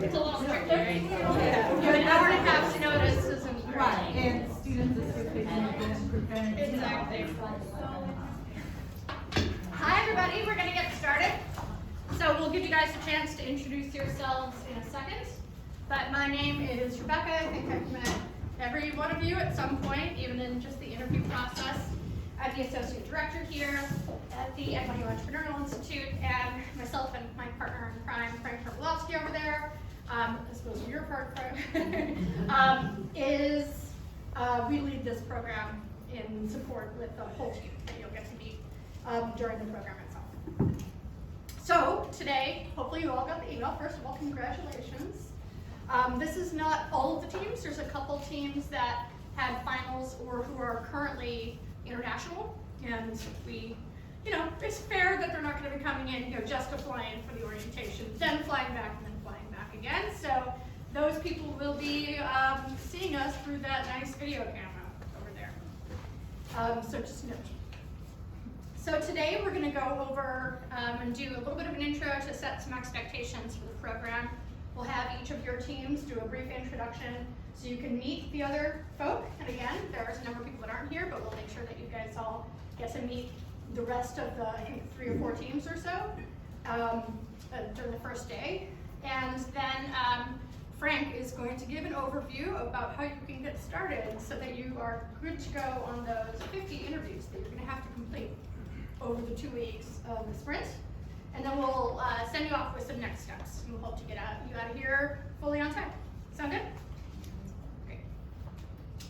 It's a little stricter, right? You have an hour and a half's notice isn't great. Right, and students are preventing. Exactly. Hi everybody, we're gonna get started. So we'll give you guys a chance to introduce yourselves in a second. But my name is Rebecca. I think I've met every one of you at some point, even in just the interview process. I'm the Associate Director here at the NYU Entrepreneurial Institute, and myself and my partner in crime, Frank Terbolowski over there, I suppose your part, Frank, we lead this program in support with the whole team that you'll get to meet during the program itself. So today, hopefully you all got the email. First of all, congratulations. This is not all of the teams. There's a couple teams that had finals or who are currently international, and it's fair that they're not going to be coming in, just to fly in for the orientation, then flying back, and then flying back again. So those people will be seeing us through that nice video camera over there. So just note. So today we're going to go over and do a little bit of an intro to set some expectations for the program. We'll have each of your teams do a brief introduction so you can meet the other folk. And again, there's a number of people that aren't here, but we'll make sure that you guys all get to meet the rest of the, I think, 3 or 4 teams or so during the first day. And then Frank is going to give an overview about how you can get started so that you are good to go on those 50 interviews that you're going to have to complete over the 2 weeks of the sprint. And then we'll send you off with some next steps. And we'll hope to get you out of here fully on time. Sound good? Great.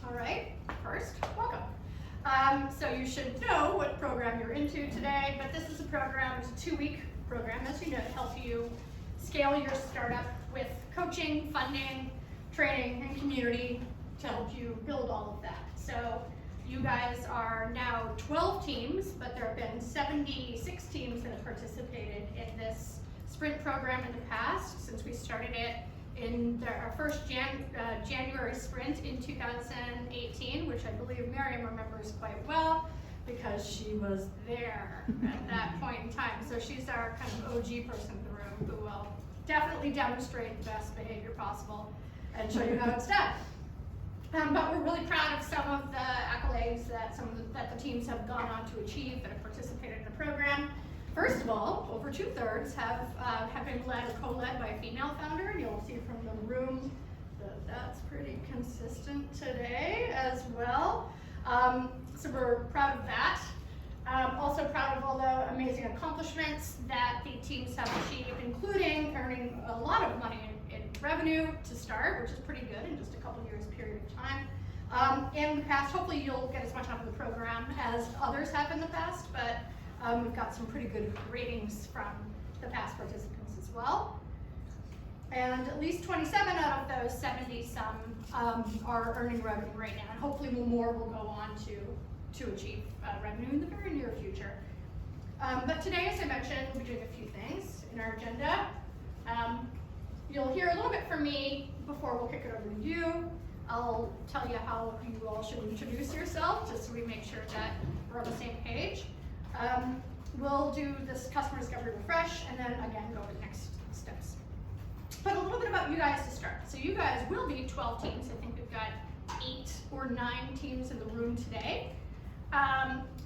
All right, first, welcome. So you should know what program you're into today, but this is a program, it's a 2-week program, as you know, to help you scale your startup with coaching, funding, training, and community to help you build all of that. So you guys are now 12 teams, but there have been 76 teams that have participated in this sprint program in the past since we started it in our first January sprint in 2018, which I believe Miriam remembers quite well because she was there at that point in time. So she's our kind of OG person in the room who will definitely demonstrate the best behavior possible and show you how it's done. But we're really proud of some of the accolades that the teams have gone on to achieve that have participated in the program. First of all, over 2/3 have been led or co-led by a female founder, and you'll see from the room that that's pretty consistent today as well. So we're proud of that. Also proud of all the amazing accomplishments that the teams have achieved, including earning a lot of money in revenue to start, which is pretty good in just a couple years period of time. In the past, hopefully you'll get as much out of the program as others have in the past, but we've got some pretty good ratings from the past participants as well. And at least 27 out of those 70-some are earning revenue right now, and hopefully more will go on to achieve revenue in the very near future. But today, as I mentioned, we're doing a few things in our agenda. You'll hear a little bit from me before we'll kick it over to you. I'll tell you how you all should introduce yourself, just so we make sure that we're on the same page. We'll do this customer discovery refresh, and then again go over the next steps. But a little bit about you guys to start. So you guys will be 12 teams. I think we've got 8 or 9 teams in the room today.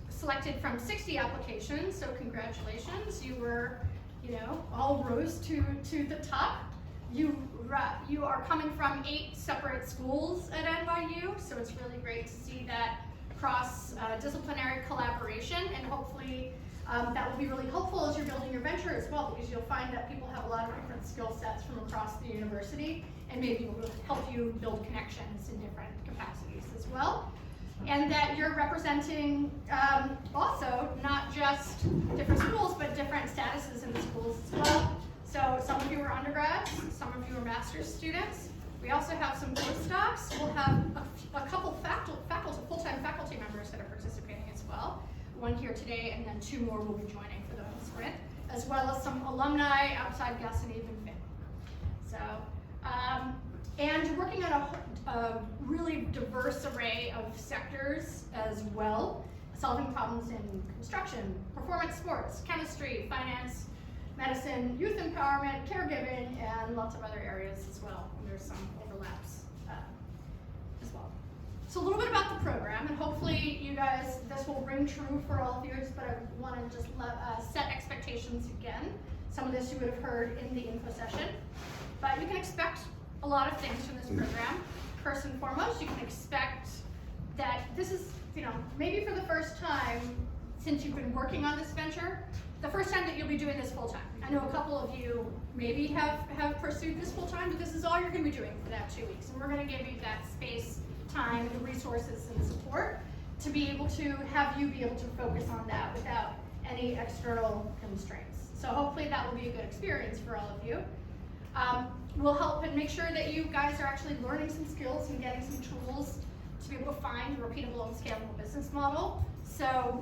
Selected from 60 applications, so congratulations. You were, all rose to the top. You are coming from 8 separate schools at NYU, so it's really great to see that cross-disciplinary collaboration, and hopefully that will be really helpful as you're building your venture as well, because you'll find that people have a lot of different skill sets from across the university, and maybe will help you build connections in different capacities as well. And that you're representing also not just different schools, but different statuses in the schools as well. So some of you are undergrads, some of you are master's students. We also have some postdocs. We'll have a couple full-time faculty members that are participating as well. One here today, and then 2 more will be joining for the whole sprint, as well as some alumni, outside guests, and even family. So, and you're working on a really diverse array of sectors as well, solving problems in construction, performance sports, chemistry, finance, medicine, youth empowerment, caregiving, and lots of other areas as well, and there's some overlaps as well. So a little bit about the program, and hopefully you guys, this will ring true for all of you, but I want to just set expectations again. Some of this you would have heard in the info session, but you can expect a lot of things from this program. First and foremost, you can expect that this is, maybe for the first time since you've been working on this venture, the first time that you'll be doing this full time. I know a couple of you maybe have pursued this full time, but this is all you're going to be doing for that 2 weeks. And we're going to give you that space, time, the resources, and support to be able to have you be able to focus on that without any external constraints. So hopefully that will be a good experience for all of you. We'll help and make sure that you guys are actually learning some skills and getting some tools to be able to find a repeatable and scalable business model. So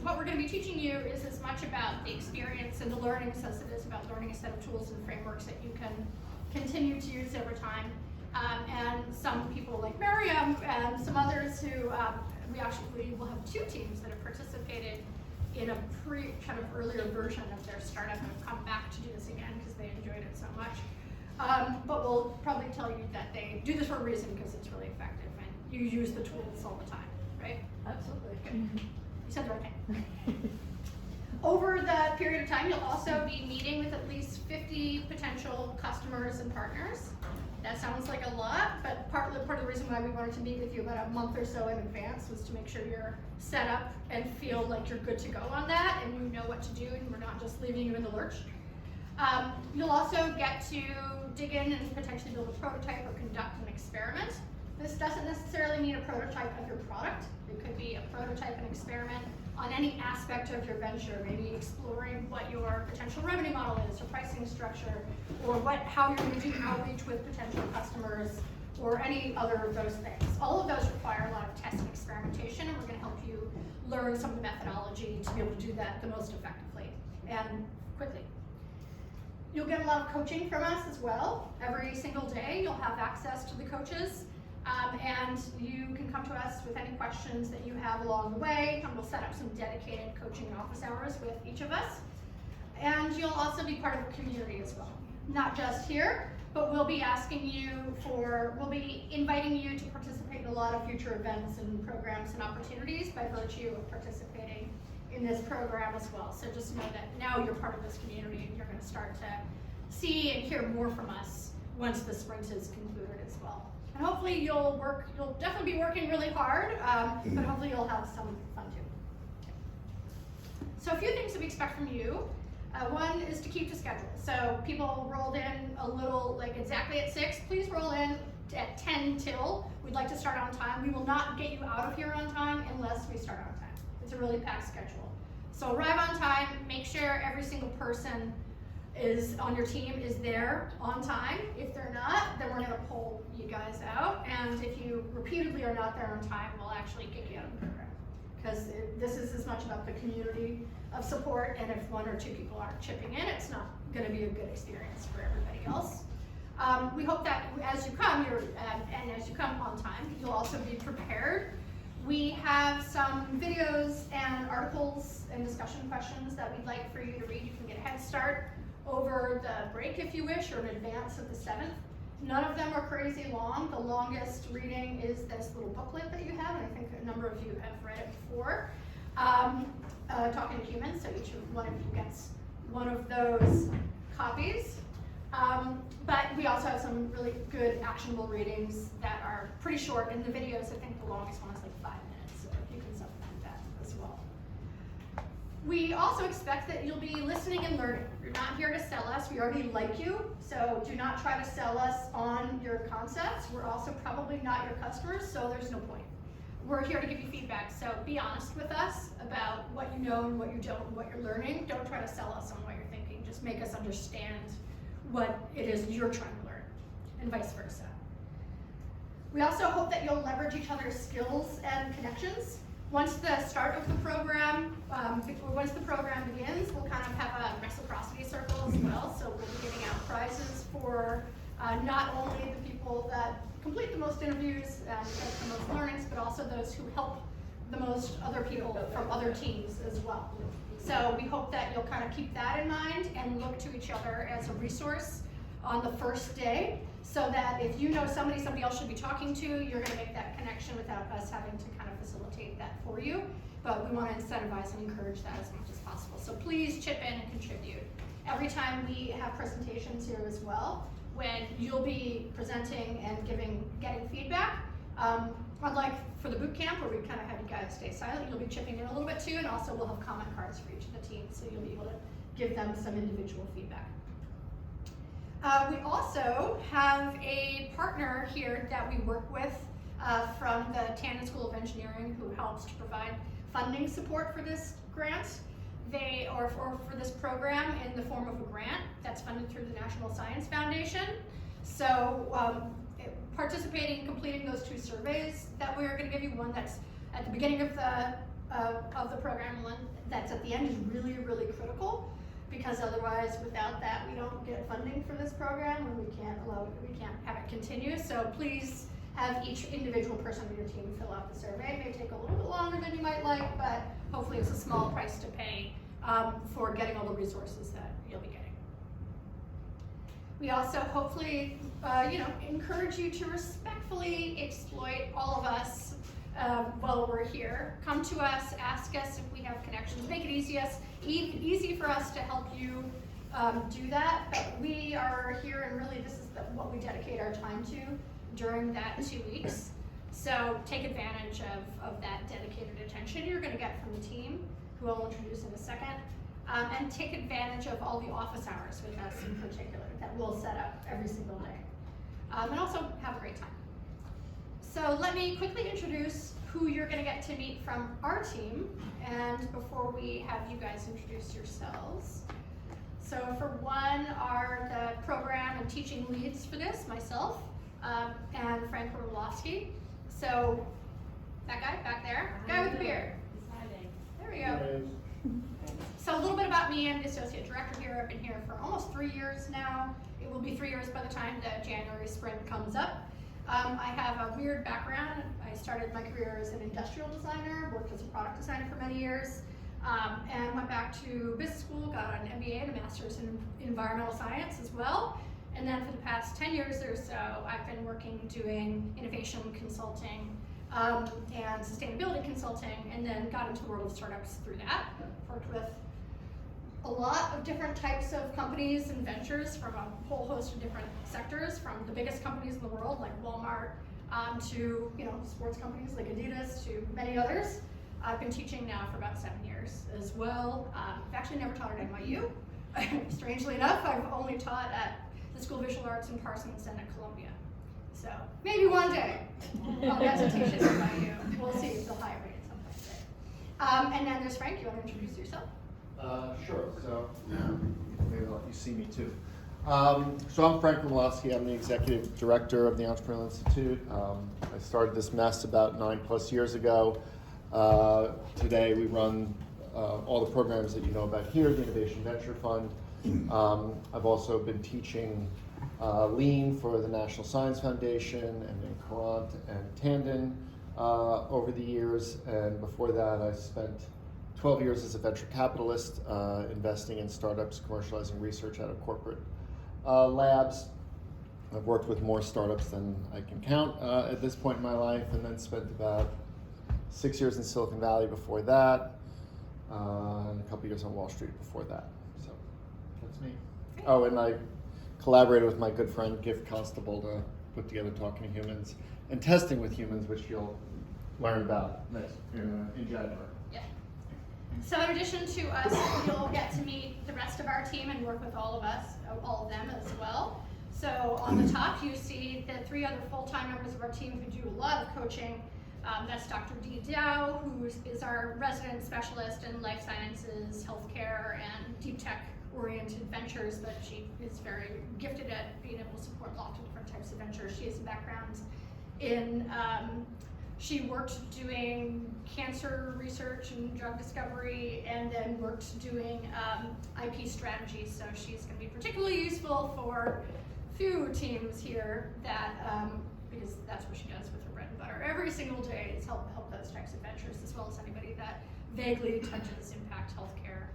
what we're going to be teaching you is as much about the experience and the learning as it is about learning a set of tools and frameworks that you can continue to use over time. And some people like Miriam and some others who we will have 2 teams that have participated in a kind of earlier version of their startup and have come back to do this again because they enjoyed it so much. But we'll probably tell you that they do this for a reason because it's really effective and you use the tools all the time, right? Absolutely. Good. You said the right thing. Over the period of time, you'll also be meeting with at least 50 potential customers and partners. That sounds like a lot, but part of the reason why we wanted to meet with you about a month or so in advance was to make sure you're set up and feel like you're good to go on that and you know what to do and we're not just leaving you in the lurch. You'll also get to dig in and potentially build a prototype or conduct an experiment. This doesn't necessarily mean a prototype of your product. It could be a prototype and experiment on any aspect of your venture, maybe exploring what your potential revenue model is, or pricing structure, or how you're going to do outreach with potential customers, or any other of those things. All of those require a lot of test and experimentation, and we're going to help you learn some of the methodology to be able to do that the most effectively and quickly. You'll get a lot of coaching from us as well. Every single day you'll have access to the coaches. And you can come to us with any questions that you have along the way, and we'll set up some dedicated coaching office hours with each of us. And you'll also be part of a community as well. Not just here, but we'll be inviting you to participate in a lot of future events and programs and opportunities by virtue of participating in this program as well. So just know that now you're part of this community and you're going to start to see and hear more from us once the sprint is concluded as well. And hopefully you'll definitely be working really hard, but hopefully you'll have some fun too. So a few things that we expect from you. One is to keep to schedule. So people rolled in a little, like exactly at 6, please roll in at 10 till. We'd like to start on time. We will not get you out of here on time unless we start on time. It's a really packed schedule. So arrive on time, make sure every single person on your team is there on time. If they're not, then we're going to pull you guys out. And if you repeatedly are not there on time, we'll actually kick you out of the program. Because this is as much about the community of support, and if 1 or 2 people aren't chipping in, it's not going to be a good experience for everybody else. We hope that as you come, as you come on time, you'll also be prepared. We have some videos and articles and discussion questions that we'd like for you to read. You can get a head start over the break if you wish, or in advance of the 7th. None of them are crazy long. The longest reading is this little booklet that you have, and I think a number of you have read it before. Talking to Humans, so each one of you gets one of those copies. But we also have some really good actionable readings that are pretty short. In the videos, I think the longest one is like 5 minutes, so if you can supplement that as well. We also expect that you'll be listening and learning. You're not here to sell us. We already like you, so do not try to sell us on your concepts. We're also probably not your customers, so there's no point. We're here to give you feedback, so be honest with us about what you know and what you don't and what you're learning. Don't try to sell us on what you're thinking. Just make us understand what it is you're trying to learn, and vice versa. We also hope that you'll leverage each other's skills and connections. Once the start of the program, once the program begins, we'll kind of have a reciprocity circle as well. So we'll be giving out prizes for not only the people that complete the most interviews and get the most learnings, but also those who help the most other people from other teams as well. So we hope that you'll kind of keep that in mind and look to each other as a resource on the first day, so that if you know somebody else should be talking to, you're gonna make that connection without us having to kind of facilitate that for you. But we wanna incentivize and encourage that as much as possible. So please chip in and contribute. Every time we have presentations here as well, when you'll be presenting and getting feedback, unlike for the boot camp where we kind of have you guys stay silent, you'll be chipping in a little bit too, and also we'll have comment cards for each of the teams, so you'll be able to give them some individual feedback. We also have a partner here that we work with from the Tandon School of Engineering, who helps to provide funding support for this grant. Or for this program in the form of a grant that's funded through the National Science Foundation. So participating, completing those 2 surveys that we're going to give you, one that's at the beginning of the program, one that's at the end, is really, really critical, because otherwise without that we don't get funding for this program, and we can't have it continue. So please have each individual person on your team fill out the survey. It may take a little bit longer than you might like, but hopefully it's a small price to pay for getting all the resources that you'll be getting. We also hopefully encourage you to respectfully exploit all of us while we're here. Come to us, ask us if we have connections, make it easy for us to help you do that. But we are here, and really this is what we dedicate our time to during that 2 weeks. So take advantage of that dedicated attention you're going to get from the team, who I'll introduce in a second, and take advantage of all the office hours with us in particular that we'll set up every single day, and also have a great time. So let me quickly introduce who you're going to get to meet from our team, and before we have you guys introduce yourselves. So for one are the program and teaching leads for this, myself, and Frank Orlowski. So that guy back there, guy with the beard. There we go. So a little bit about me. I'm the associate director here. I've been here for almost 3 years now. It will be 3 years by the time the January sprint comes up. I have a weird background. I started my career as an industrial designer, worked as a product designer for many years, and went back to business school, got an MBA and a master's in environmental science as well. And then for the past 10 years or so, I've been working doing innovation consulting and sustainability consulting, and then got into the world of startups through that. Worked with a lot of different types of companies and ventures from a whole host of different sectors, from the biggest companies in the world like Walmart to sports companies like Adidas to many others. I've been teaching now for about 7 years as well. I've actually never taught at NYU. Strangely enough, I've only taught at the School of Visual Arts in Parsons and at Columbia. So maybe one day I'll get to teach at NYU. We'll see if they'll hire me at some point today. And then there's Frank. You want to introduce yourself? Sure. So maybe I'll let you see me too. So I'm Frank Orlowski. I'm the executive director of the Entrepreneurial Institute. I started this mess about 9+ years ago. Today we run all the programs that you know about here, the Innovation Venture Fund. I've also been teaching Lean for the National Science Foundation, and then Courant and Tandon over the years. And before that, I spent 12 years as a venture capitalist, investing in startups, commercializing research out of corporate labs. I've worked with more startups than I can count at this point in my life, and then spent about 6 years in Silicon Valley before that, and a couple years on Wall Street before that. So that's me. Oh, and I collaborated with my good friend Gift Constable to put together Talking to Humans and Testing with Humans, which you'll learn about next in January. Yeah. So in addition to us, you'll get to meet the rest of our team and work with all of them as well. So on the top, you see the 3 other full-time members of our team who do a lot of coaching. That's Dr. Dee Dow, who is our resident specialist in life sciences, healthcare, and deep tech-oriented ventures, but she is very gifted at being able to support lots of different types of ventures. She has a background in, she worked doing cancer research and drug discovery, and then worked doing IP strategy, so she's going to be particularly useful for few teams here that, because that's what she does with her bread and butter every single day, is help those types of ventures, as well as anybody that vaguely touches impact healthcare,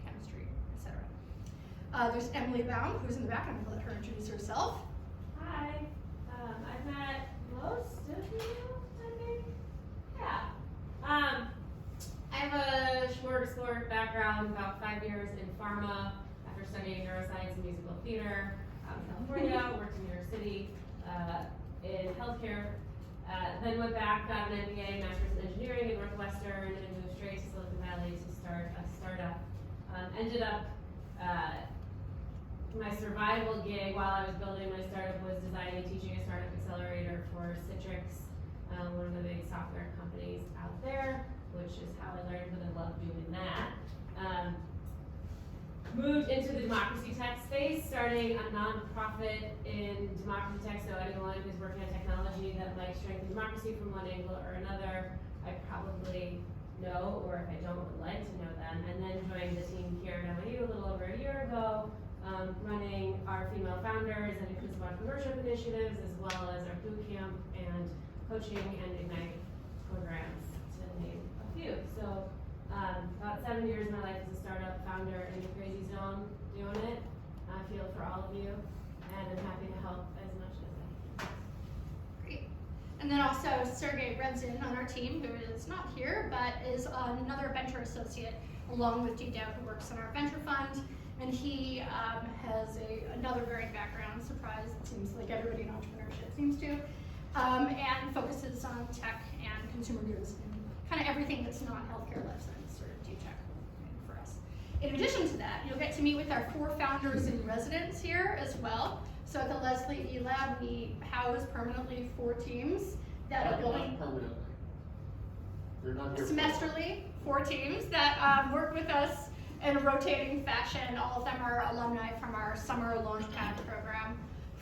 chemistry, etc. There's Emily Baum, who's in the back. I'm going to let her pharma after studying neuroscience and musical theater out in California, worked in New York City in healthcare. Then went back, got an MBA, Master's in Engineering at Northwestern, and moved straight to Silicon Valley to start a startup. Ended up, my survival gig while I was building my startup was designing and teaching a startup accelerator for Citrix, one of the big software companies out there, which is how I learned that I love doing that. Moved into the democracy tech space, starting a nonprofit in democracy tech, so anyone who's working on technology that might strengthen democracy from one angle or another, I probably know, or if I don't, would like to know them. And then joined the team here at NYU a little over a year ago, running our female founders and inclusive entrepreneurship initiatives, as well as our boot camp and coaching and Ignite programs, to name a few. So about 7 years of my life as a startup founder in the crazy zone doing it. I feel for all of you, and I'm happy to help as much as I can. Great. And then also Sergey Revzin on our team, who is not here, but is another venture associate along with G-Dev, who works on our venture fund. And he has another varied background, surprise, it seems like everybody in entrepreneurship seems to, and focuses on tech and consumer goods and kind of everything that's not healthcare life science sort of deep tech for us. In addition to that, you'll get to meet with our 4 founders in residence here as well. So at the Leslie E Lab, we house permanently 4 teams that are building. Not permanently. They're not here. Semesterly, 4 teams that work with us in a rotating fashion. All of them are alumni from our summer Launchpad program.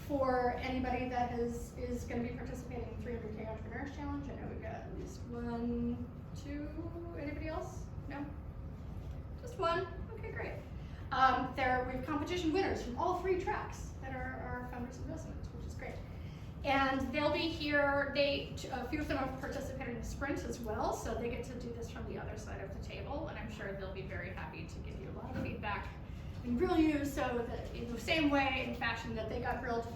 For anybody that is going to be participating in 300K Entrepreneurs Challenge, I know we've got at least 1, 2, anybody else? No? Just 1? Okay, great. We have competition winners from all 3 tracks that are our founders in residence, which is great. And they'll be here, a few of them have participated in the sprint as well, so they get to do this from the other side of the table, and I'm sure they'll be very happy to give you a lot of feedback and grill you so that in the same way and fashion that they got grilled.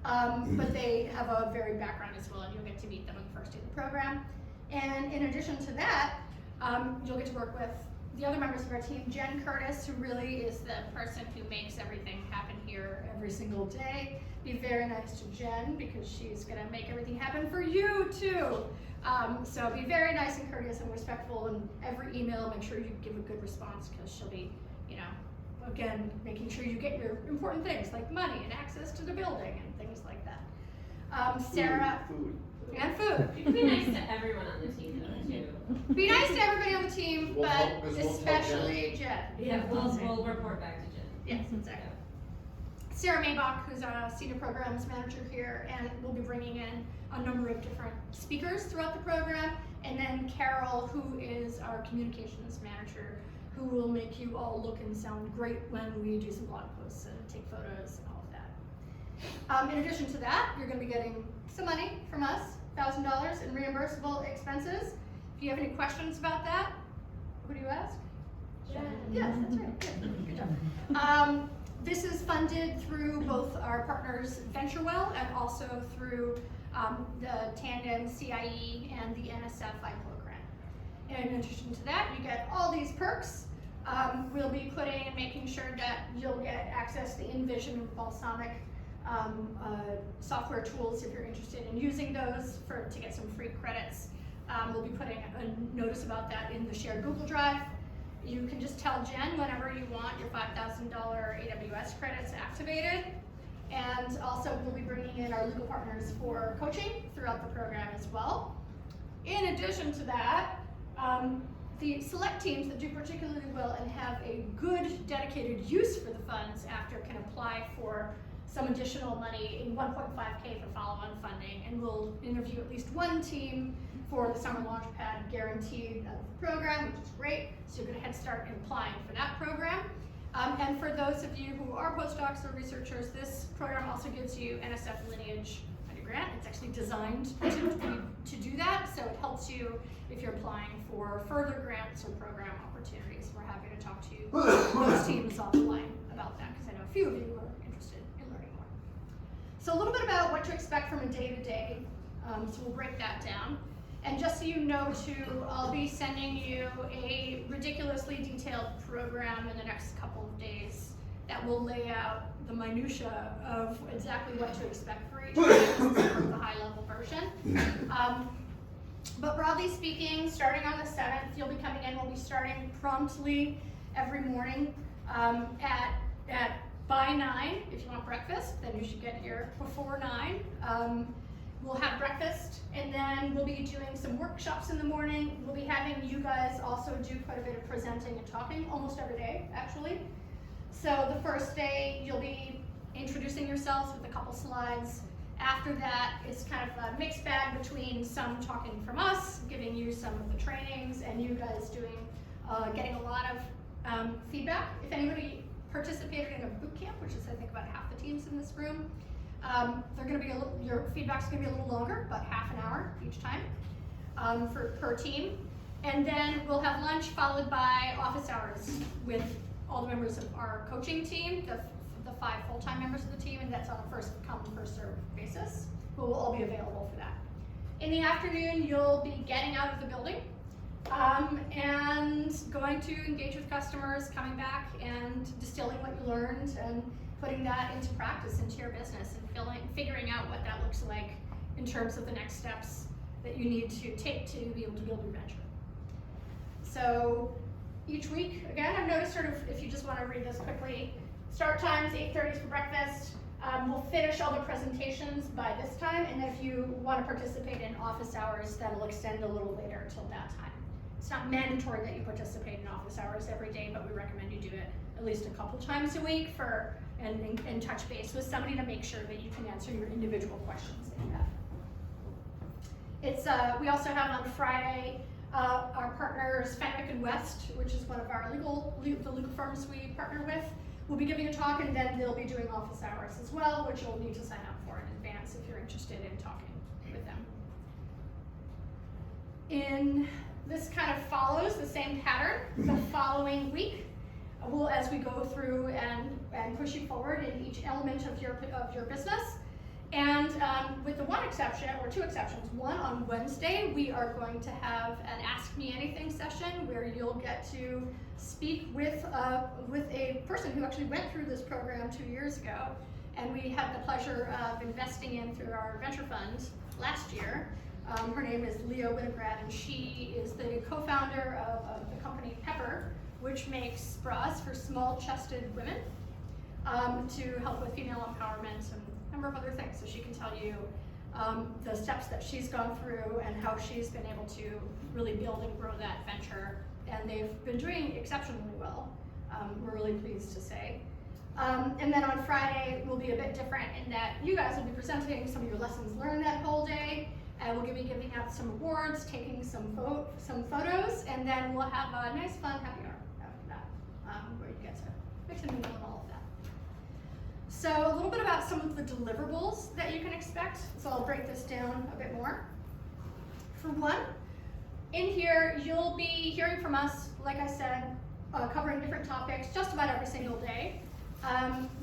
But they have a varied background as well, and you'll get to meet them on the first day of the program. And in addition to that, you'll get to work with the other members of our team, Jen Curtis, who really is the person who makes everything happen here every single day. Be very nice to Jen, because she's gonna make everything happen for you too. So be very nice and courteous and respectful in every email. Make sure you give a good response, because she'll be, again, making sure you get your important things like money and access to the building and things like that. Sarah. Food. And food. You can be nice to everyone on the team, though, too. Be nice to everybody on the team, We'll but tell especially Jen. Yeah, we'll report back to Jen. Yes, exactly. Sarah Maybach, who's a senior programs manager here, and we'll be bringing in a number of different speakers throughout the program. And then Carol, who is our communications manager, who will make you all look and sound great when we do some blog posts and take photos and all of that. In addition to that, you're going to be getting some money from us, $1,000 in reimbursable expenses. If you have any questions about that, who do you ask? Jen. Yes, that's right. Good job. This is funded through both our partners VentureWell and also through the Tandem CIE and the NSF IPO grant. And in addition to that, you get all these perks. We'll be putting and making sure that you'll get access to the InVision and Balsamic software tools if you're interested in using those to get some free credits. We'll be putting a notice about that in the shared Google Drive. You can just tell Jen whenever you want your $5,000 AWS credits activated. And also we'll be bringing in our legal partners for coaching throughout the program as well. In addition to that, the select teams that do particularly well and have a good dedicated use for the funds after can apply for some additional money in 1.5K for follow-on funding, and we'll interview at least 1 team for the summer Launchpad guaranteed program, which is great. So you get a head start in applying for that program. And for those of you who are postdocs or researchers, this program also gives you NSF Lineage grant. It's actually designed to do that, so it helps you if you're applying for further grants or program opportunities. We're happy to talk to you, those teams offline about that, because I know a few of you are interested in learning more. So a little bit about what to expect from a day-to-day. So we'll break that down. And just so you know too, I'll be sending you a ridiculously detailed program in the next couple of days that will lay out the minutia of exactly what to expect for each day. This is sort of the high-level version. But broadly speaking, starting on the 7th, you'll be coming in. We'll be starting promptly every morning by 9. If you want breakfast, then you should get here before 9. We'll have breakfast, and then we'll be doing some workshops in the morning. We'll be having you guys also do quite a bit of presenting and talking almost every day, actually. So the first day, you'll be introducing yourselves with a couple slides. After that, it's kind of a mixed bag between some talking from us, giving you some of the trainings, and you guys getting a lot of feedback. If anybody participated in a boot camp, which is I think about half the teams in this room, your feedback's gonna be a little longer, about half an hour each time per team. And then we'll have lunch followed by office hours with all the members of our coaching team, the 5 full-time members of the team, and that's on a first come, first served basis. We'll all be available for that. In the afternoon, you'll be getting out of the building and going to engage with customers, coming back and distilling what you learned and putting that into practice, into your business, and figuring out what that looks like in terms of the next steps that you need to take to be able to build your venture. So each week, again, I've noticed sort of, if you just want to read this quickly, start times 8:30 for breakfast. We'll finish all the presentations by this time, and if you want to participate in office hours, that'll extend a little later till that time. It's not mandatory that you participate in office hours every day, but we recommend you do it at least a couple times a week and touch base with somebody to make sure that you can answer your individual questions that you have. We also have on Friday our partners Fenwick and West, which is one of our the legal firms we partner with. We'll be giving a talk, and then they'll be doing office hours as well, which you'll need to sign up for in advance if you're interested in talking with them. This kind of follows the same pattern the following week. As we go through and push you forward in each element of your business. And with the one exception, or two exceptions, one on Wednesday, we are going to have an Ask Me Anything session where you'll get to speak with a person who actually went through this program 2 years ago. And we had the pleasure of investing in through our venture fund last year. Her name is Leah Winograd, and she is the co-founder of the company Pepper, which makes bras for small-chested women to help with female empowerment and a number of other things. So she can tell you the steps that she's gone through and how she's been able to really build and grow that venture. And they've been doing exceptionally well, we're really pleased to say. And then on Friday will be a bit different in that you guys will be presenting some of your lessons learned that whole day. And we'll be giving out some awards, taking some photos, and then we'll have a nice fun happy hour after that, where you get to mix and mingle and all of that. So a little bit about some of the deliverables that you can expect. So I'll break this down a bit more. For one, in here you'll be hearing from us, like I said, covering different topics just about every single day.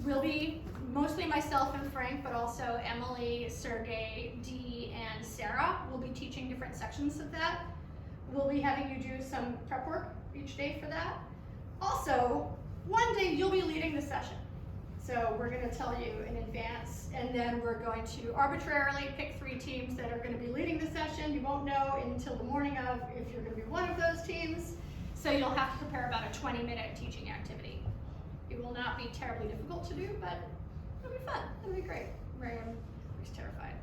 We'll be mostly myself and Frank, but also Emily, Sergey, Dee, and Sarah will be teaching different sections of that. We'll be having you do some prep work each day for that. Also, one day you'll be leading the session. So we're going to tell you in advance, and then we're going to arbitrarily pick 3 teams that are going to be leading the session. You won't know until the morning of if you're going to be one of those teams. So you'll have to prepare about a 20-minute teaching activity. It will not be terribly difficult to do, but it'll be fun. It'll be great. Miriam was terrified.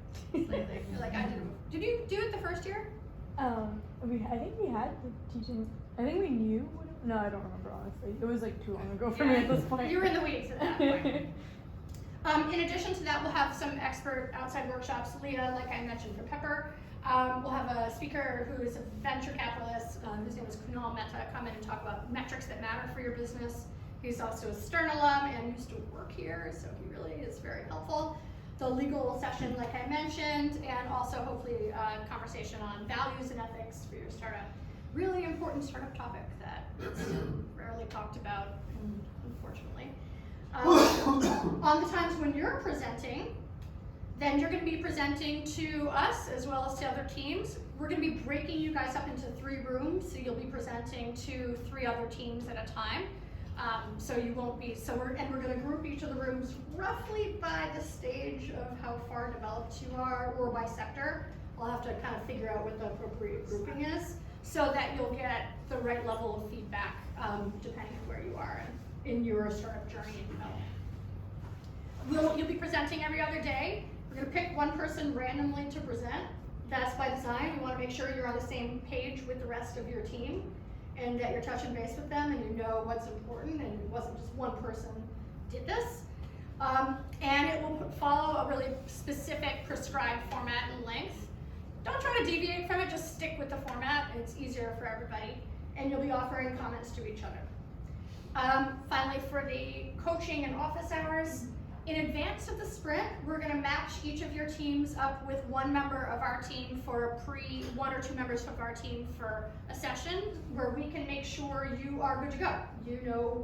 Like I did. Did you do it the first year? I think we had the teaching. I think we knew. No, I don't remember honestly. It was like too long ago for me at this point. You were in the weeds at that point. In addition to that, we'll have some expert outside workshops. Leah, like I mentioned, for Pepper. We'll have a speaker who is a venture capitalist, whose name is Kunal Mehta, come in and talk about metrics that matter for your business. He's also a Stern alum and used to work here, so he really is very helpful. The legal session, like I mentioned, and also hopefully a conversation on values and ethics for your startup. Really important startup topic that is rarely talked about, unfortunately. On the times when you're presenting, Then you're going to be presenting to us as well as to other teams. We're going to be breaking you guys up into 3 rooms, so you'll be presenting to 3 other teams at a time. So you won't be, we're going to group each of the rooms roughly by the stage of how far developed you are, or by sector. I'll have to kind of figure out what the appropriate grouping is, so that you'll get the right level of feedback, depending on where you are in your startup journey and development. You'll be presenting every other day. We're going to pick one person randomly to present. That's by design. We want to make sure you're on the same page with the rest of your team, and that you're touching base with them and you know what's important, and it wasn't just one person did this. And it will follow a really specific prescribed format and length. Don't try to deviate from it, just stick with the format. It's easier for everybody. And you'll be offering comments to each other. Finally, for the coaching and office hours, in advance of the sprint, we're going to match each of your teams up with one member of our team for one or two members of our team for a session where we can make sure you are good to go. You know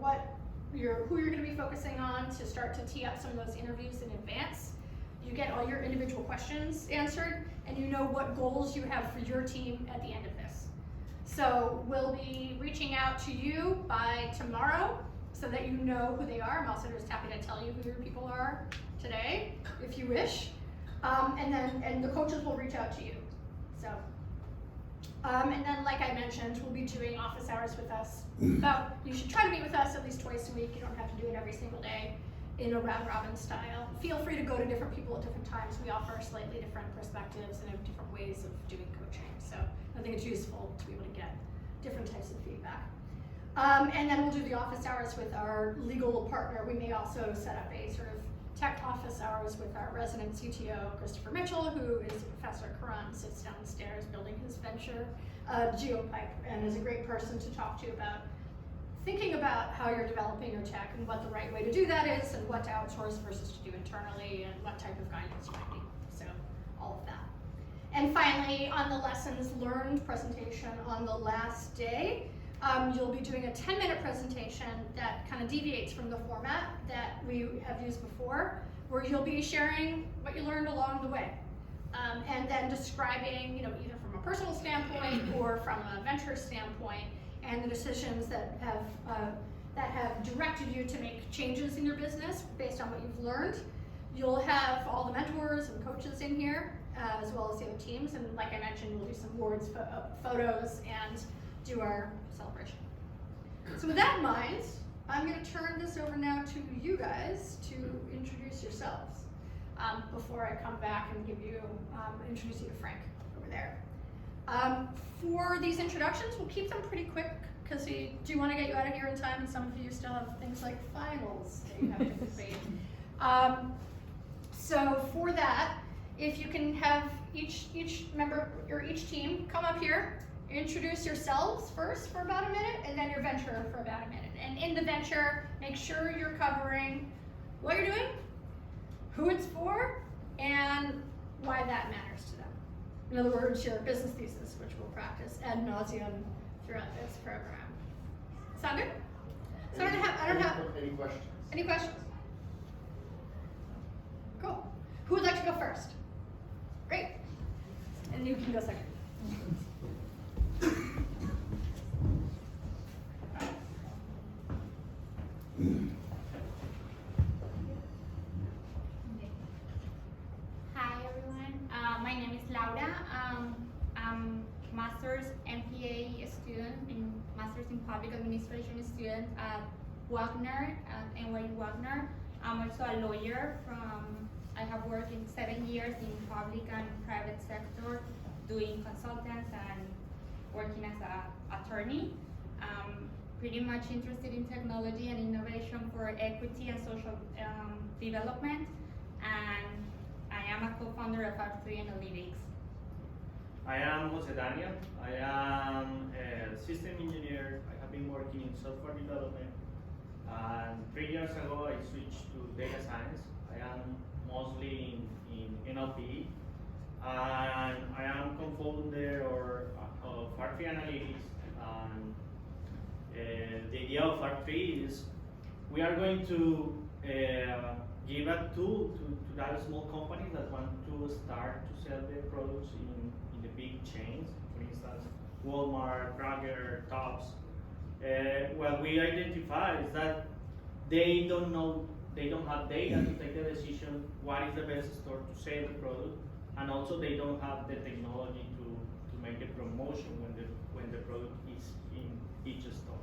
who you're going to be focusing on to start to tee up some of those interviews in advance. You get all your individual questions answered, and you know what goals you have for your team at the end of this. So we'll be reaching out to you by tomorrow, so that you know who they are. I'm also just happy to tell you who your people are today, if you wish. And the coaches will reach out to you. So, and then like I mentioned, we'll be doing office hours with us. You should try to meet with us at least twice a week. You don't have to do it every single day in a round robin style. Feel free to go to different people at different times. We offer slightly different perspectives and different ways of doing coaching. So I think it's useful to be able to get different types of feedback. And then we'll do the office hours with our legal partner. We may also set up a sort of tech office hours with our resident CTO, Christopher Mitchell, who is a professor. Karan sits downstairs building his venture, GeoPipe, and is a great person to talk to about thinking about how you're developing your tech and what the right way to do that is, and what to outsource versus to do internally, and what type of guidance you might need. So all of that. And finally, on the lessons learned presentation on the last day, you'll be doing a 10-minute presentation that kind of deviates from the format that we have used before, where you'll be sharing what you learned along the way, and then describing, either from a personal standpoint or from a venture standpoint, and the decisions that have directed you to make changes in your business based on what you've learned. You'll have all the mentors and coaches in here, as well as the other teams, and like I mentioned, we'll do some boards, photos, and do our celebration. So with that in mind, I'm going to turn this over now to you guys to introduce yourselves before I come back and introduce you to Frank over there. For these introductions, we'll keep them pretty quick because we do want to get you out of here in time, and some of you still have things like finals that you have to complete. So for that, if you can have each member or each team come up here, introduce yourselves first for about a minute, and then your venture for about a minute. And in the venture, make sure you're covering what you're doing, who it's for, and why that matters to them. In other words, your business thesis, which we'll practice ad nauseum throughout this program. Sound good? So I don't have any questions. Any questions? Cool. Who would like to go first? Great. And you can go second. Hi everyone, my name is Laura. I'm Master's MPA student, Master's in Public Administration student at Wagner, at NYU Wagner. I'm also a lawyer I have worked in 7 years in public and private sector, doing consultants and working as an attorney. Pretty much interested in technology and innovation for equity and social development, and I am a co-founder of R3 Analytics. I am Jose Daniel. I am a system engineer. I have been working in software development, and 3 years ago I switched to data science. I am mostly in NLP, and I am co-founder of R3 Analytics. And the idea of R3 is we are going to give a tool to that small companies that want to start to sell their products in the big chains, for instance, Walmart, Kroger, Tops. What we identify is that they don't know, they don't have data to take the decision what is the best store to sell the product, and also they don't have the technology to make the promotion when the product is in each store.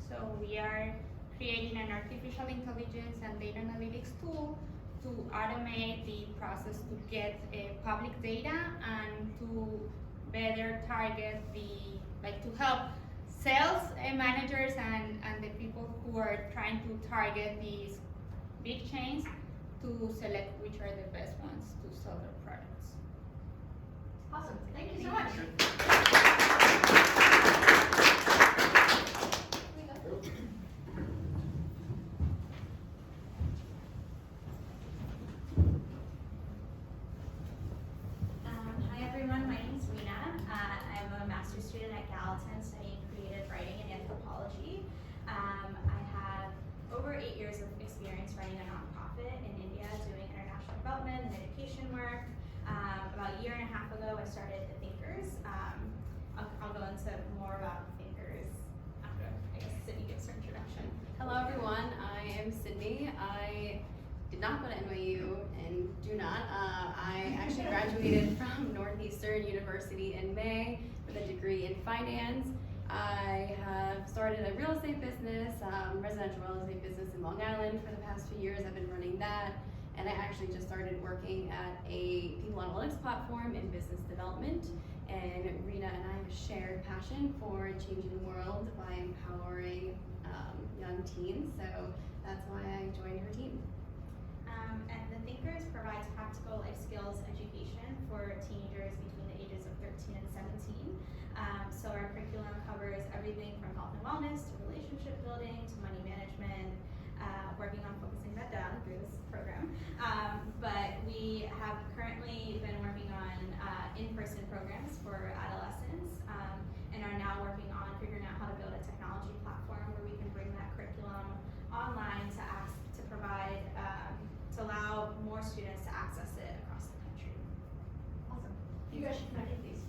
So we are creating an artificial intelligence and data analytics tool to automate the process to get public data and to better target to help sales managers and the people who are trying to target these big chains to select which are the best ones to sell their products. Awesome, thank you so much. Hi everyone, my name is Rena. I'm a master's student at Gallatin studying creative writing and anthropology. I have over 8 years of experience running a nonprofit in India doing international development and education work. About a year and a half ago I started the Thinkers. I'll go into more about Thinkers after I guess Sydney gives her introduction. Hello everyone, I am Sydney. I did not go to NYU and do not. I actually graduated from Northeastern University in May with a degree in finance. I have started a real estate business, residential real estate business in Long Island for the past few years. I've been running that, and I actually just started working at a people analytics platform in business development. And Rena and I have a shared passion for changing the world by empowering young teens. So that's why I joined her team. And the Thinkers provides practical life skills education for teenagers between the ages of 13 and 17. So our curriculum covers everything from health and wellness to relationship building to money management, working on focusing that down through this program. But we have currently been working on in-person programs for adolescents and are now working on figuring out how to build a technology platform where we can bring that curriculum online to provide to allow more students to access it across the country. Awesome. You guys should connect these.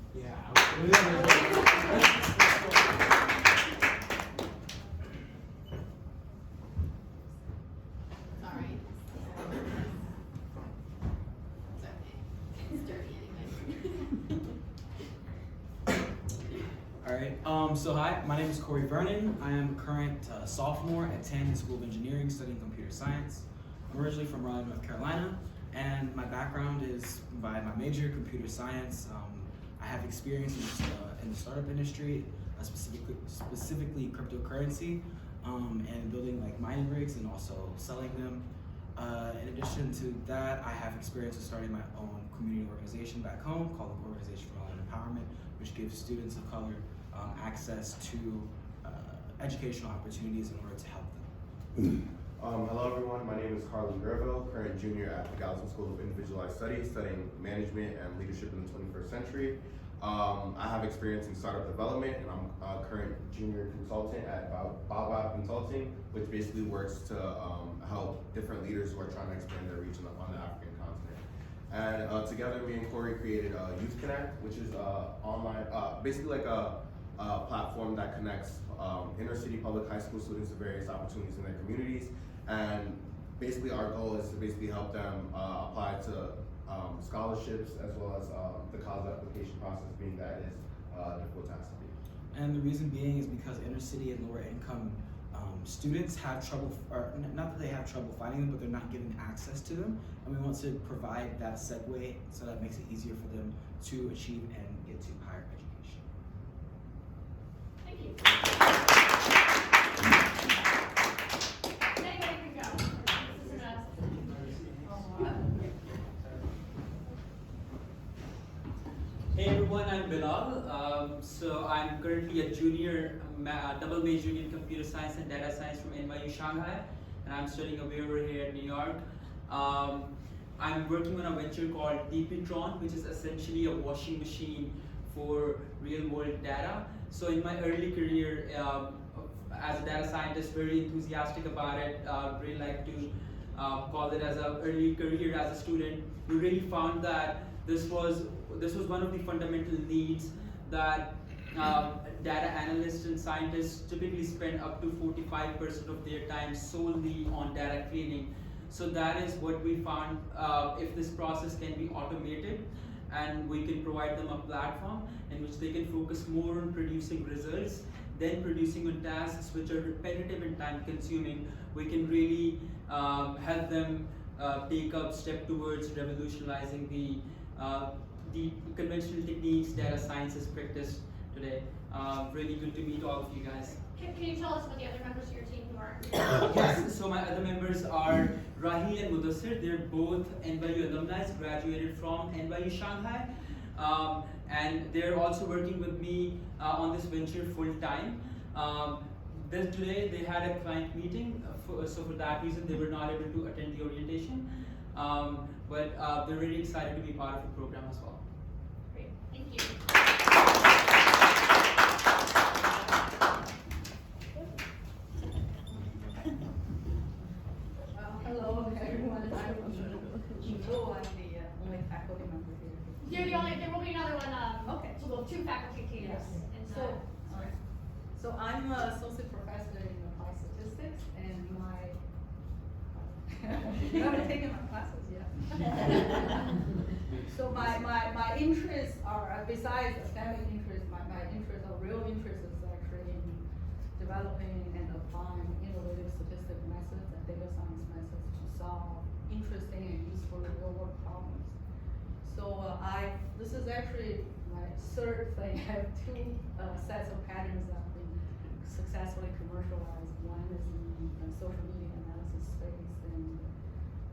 Sorry. It's okay. It's dirty anyway. Alright, so hi, my name is Cory Vernon. I am a current sophomore at Tandon School of Engineering studying computer science. I'm originally from Raleigh, North Carolina, and my background is by my major, computer science. I have experience in the startup industry, specifically cryptocurrency, and building like mining rigs and also selling them. In addition to that, I have experience with starting my own community organization back home called the Organization for Online Empowerment, which gives students of color access to educational opportunities in order to help them. Hello everyone, my name is Carly Gerville, current junior at the Gallatin School of Individualized Studies, studying management and leadership in the 21st century. I have experience in startup development, and I'm a current junior consultant at Bob Consulting, which basically works to help different leaders who are trying to expand their reach on the African continent. And together, me and Cory created Youth Connect, which is online, basically like a platform that connects inner city public high school students to various opportunities in their communities. And basically our goal is to basically help them apply to scholarships, as well as the college application process, being that is difficult task to be. And the reason being is because inner city and lower income students have trouble, or not that they have trouble finding them, but they're not given access to them. And we want to provide that segue so that makes it easier for them to achieve and get to higher education. Thank you. Anybody can go. This is enough. Hey everyone, I'm Bilal. So I'm currently a junior, double major in computer science and data science from NYU Shanghai, and I'm studying over here in New York. I'm working on a venture called DPtron, which is essentially a washing machine for real world data. So in my early career as a data scientist, very enthusiastic about it, really like to called it as an early career as a student, we really found that this was one of the fundamental needs that data analysts and scientists typically spend up to 45% of their time solely on data cleaning. So that is what we found. If this process can be automated and we can provide them a platform in which they can focus more on producing results than producing on tasks which are repetitive and time consuming, we can really help them take a step towards revolutionizing the conventional techniques data science is practiced today. Really good to meet all of you guys. Can you tell us about the other members of your team who are? Yes, so my other members are Rahil and Mudassir. They're both NYU alumni, graduated from NYU Shanghai. And they're also working with me on this venture full time. Today they had a client meeting, so for that reason they were not able to attend the orientation. But they're really excited to be part of the program as well. Great, thank you. Hello everyone, I'm Jingo, I'm the only faculty member here. You're the only, there will be another one, Okay. so we'll have two faculty teams. Yes. And, So I'm an associate professor in applied statistics, and you haven't taken my classes yet. So my interests are, besides academic interests, my interests are real interests is actually in developing and applying innovative statistical methods and data science methods to solve interesting and useful real world problems. So this is actually my third thing. I have two sets of patterns that have been successfully commercialized. One is in the social media analysis space, and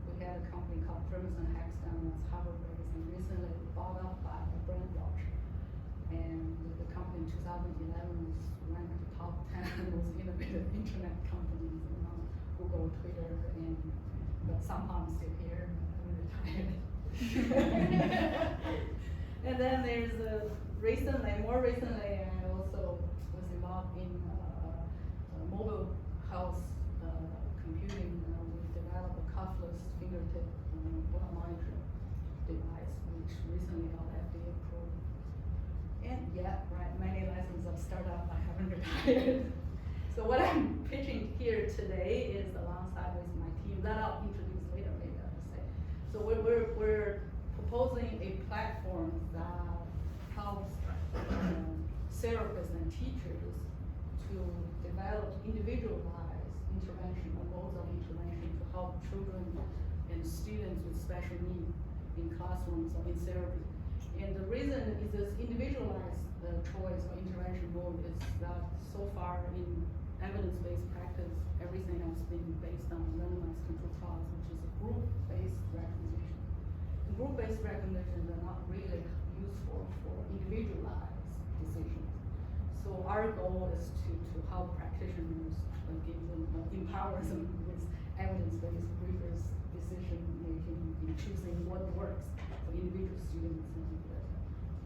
we had a company called Crimson Hexagon that's Harvard-based and recently bought up by a brand watch. And the company in 2011 was ranked top 10 most innovative internet companies among Google, Twitter, but somehow I'm still here, I'm retired. And then there's more recently, I also was involved in mobile health computing. We developed a cuffless fingertip blood monitoring device, which recently got FDA approved. And many lessons of startup I haven't retired. So what I'm pitching here today is alongside with my team that I'll introduce later, maybe I will say. So we're proposing a platform that helps therapists and teachers to develop individualized intervention or modes of intervention to help children and students with special needs in classrooms or in therapy. And the reason is this individualized choice or intervention mode is that so far in evidence-based practice, everything has been based on randomized control trials, which is a group-based recommendation. Group-based recommendations are not really useful for individualized decisions. So our goal is to help practitioners, give them, empower them with evidence-based rigorous decision making in choosing what works for individual students and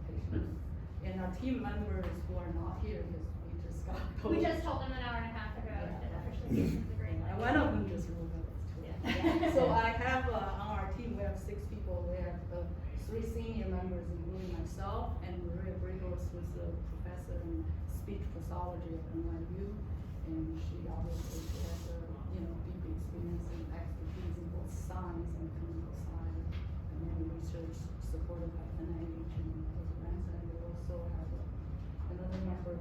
patients. And our team members who are not here, because we just got told. we just told them an hour and a half ago that officially gave them the green light. And one of them just rolled out. So I have on our team, we have 6 people. We have 3 senior members, including myself, and Maria Brigos, who's a professor in speech pathology at NYU, and she obviously has deep experience and expertise in both science and clinical science, and then research supported by NIH and other grants. And we also have another member,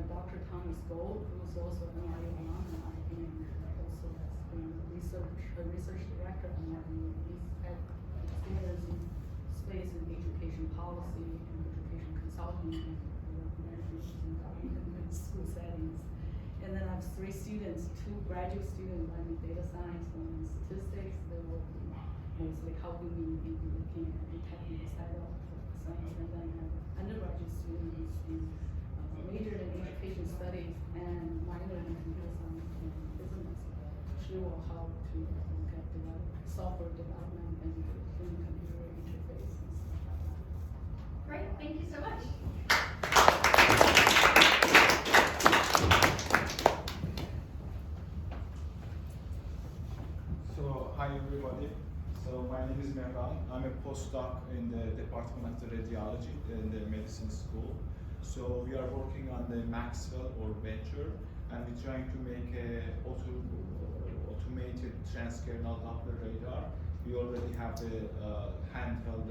Dr. Thomas Gold, who's also an NYU alumni, and also has been a research director at NYU. He's had experience in space and education policy and education consulting and management in government school settings. And then I have 3 students, 2 graduate students, one in data science, one in statistics. They will be mostly helping me in looking at the technical side of science. And then I have undergraduate students in major in education studies and minor in computer science and business. She will help to look at software development and human-computer interface and stuff like that. Great, thank you so much. So, hi everyone. I'm a postdoc in the Department of Radiology in the medicine school. So we are working on the Maxwell or Venture, and we're trying to make a automated transcranial Doppler radar. We already have the handheld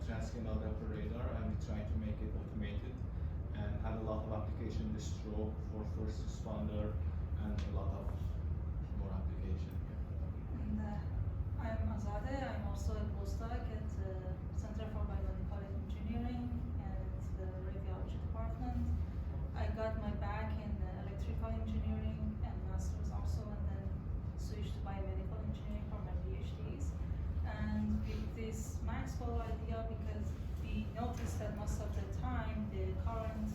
transcranial Doppler radar, and we're trying to make it automated and have a lot of application in the stroke for first responder and a lot of more application. And I'm Azadeh. I'm also a postdoc at the Center for Biomedical Engineering and the Radiology Department. I got my back in electrical engineering and master's also, and then switched to biomedical engineering for my PhDs. And with this Maxwell idea, because we noticed that most of the time the current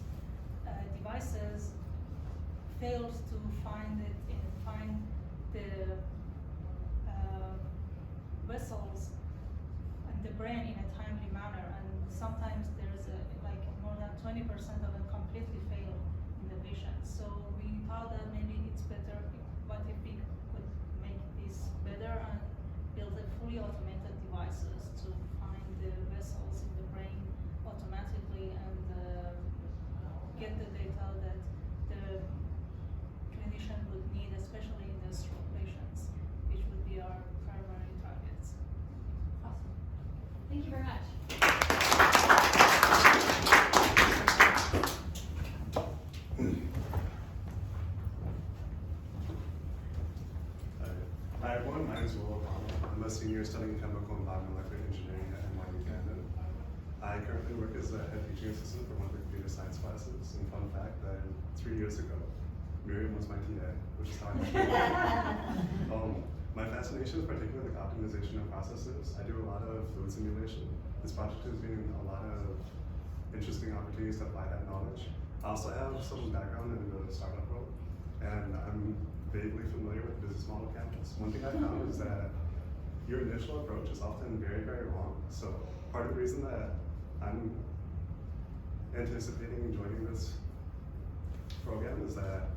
devices fails to find the vessels in the brain in a timely manner, and sometimes there's like more than 20% of them completely fail in the vision. So we thought that maybe it's better, what if we could make this better and build a fully automated devices to find the vessels in the brain automatically and get the data that the clinician would need, especially in the stroke patients, which would be our primary targets. Awesome. Thank you very much. Hi everyone, my name is Will O'Connell. I'm a senior studying chemical and biomolecular engineering at NYU Camden. I currently work as a head teaching assistant for one of the computer science classes. And fun fact, that 3 years ago, Miriam was my TA, which is how I met her. My fascination is particularly with optimization of processes. I do a lot of fluid simulation. This project has been a lot of interesting opportunities to apply that knowledge. I also have some background in the startup world, and I'm vaguely familiar with business model campus. One thing I found is that your initial approach is often very, very wrong. So part of the reason that I'm anticipating joining this program is that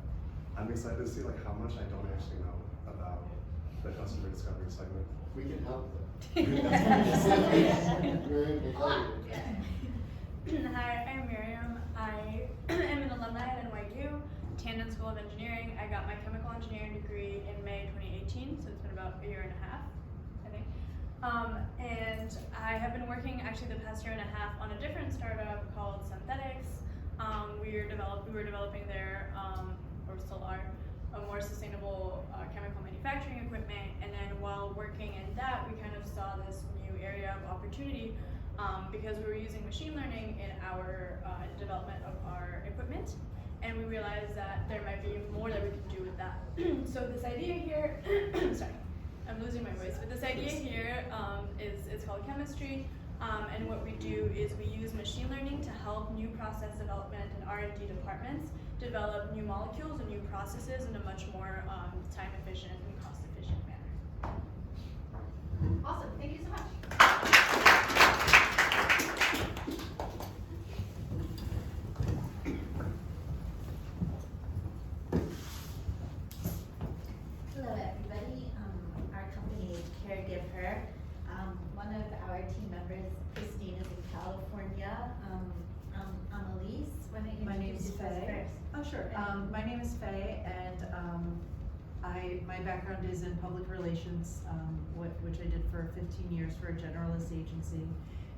I'm excited to see like how much I don't actually know about the customer discovery segment. We can help them. Hi, I'm Miriam. I am an alumni at NYU, Tandon School of Engineering. I got my chemical engineering degree in May 2018, so it's been about a year and a half, I think. And I have been working actually the past year and a half on a different startup called Synthetics. We were developing there, or still are, a more sustainable chemical manufacturing equipment. And then while working in that, we kind of saw this new area of opportunity because we were using machine learning in our development of our equipment. And we realized that there might be more that we could do with that. So this idea here, sorry, I'm losing my voice, but this idea here it's called chemistry. And what we do is we use machine learning to help new process development and R&D departments develop new molecules and new processes in a much more time efficient and cost efficient manner. Awesome. Thank you so much. Hello everybody, our company is Caregiver. One of our team members, Christine, is in California. I'm Elise. Why don't you My name is introduce yourself Faye. first? Oh, sure. My name is Faye, and my background is in public relations, which I did for 15 years for a generalist agency.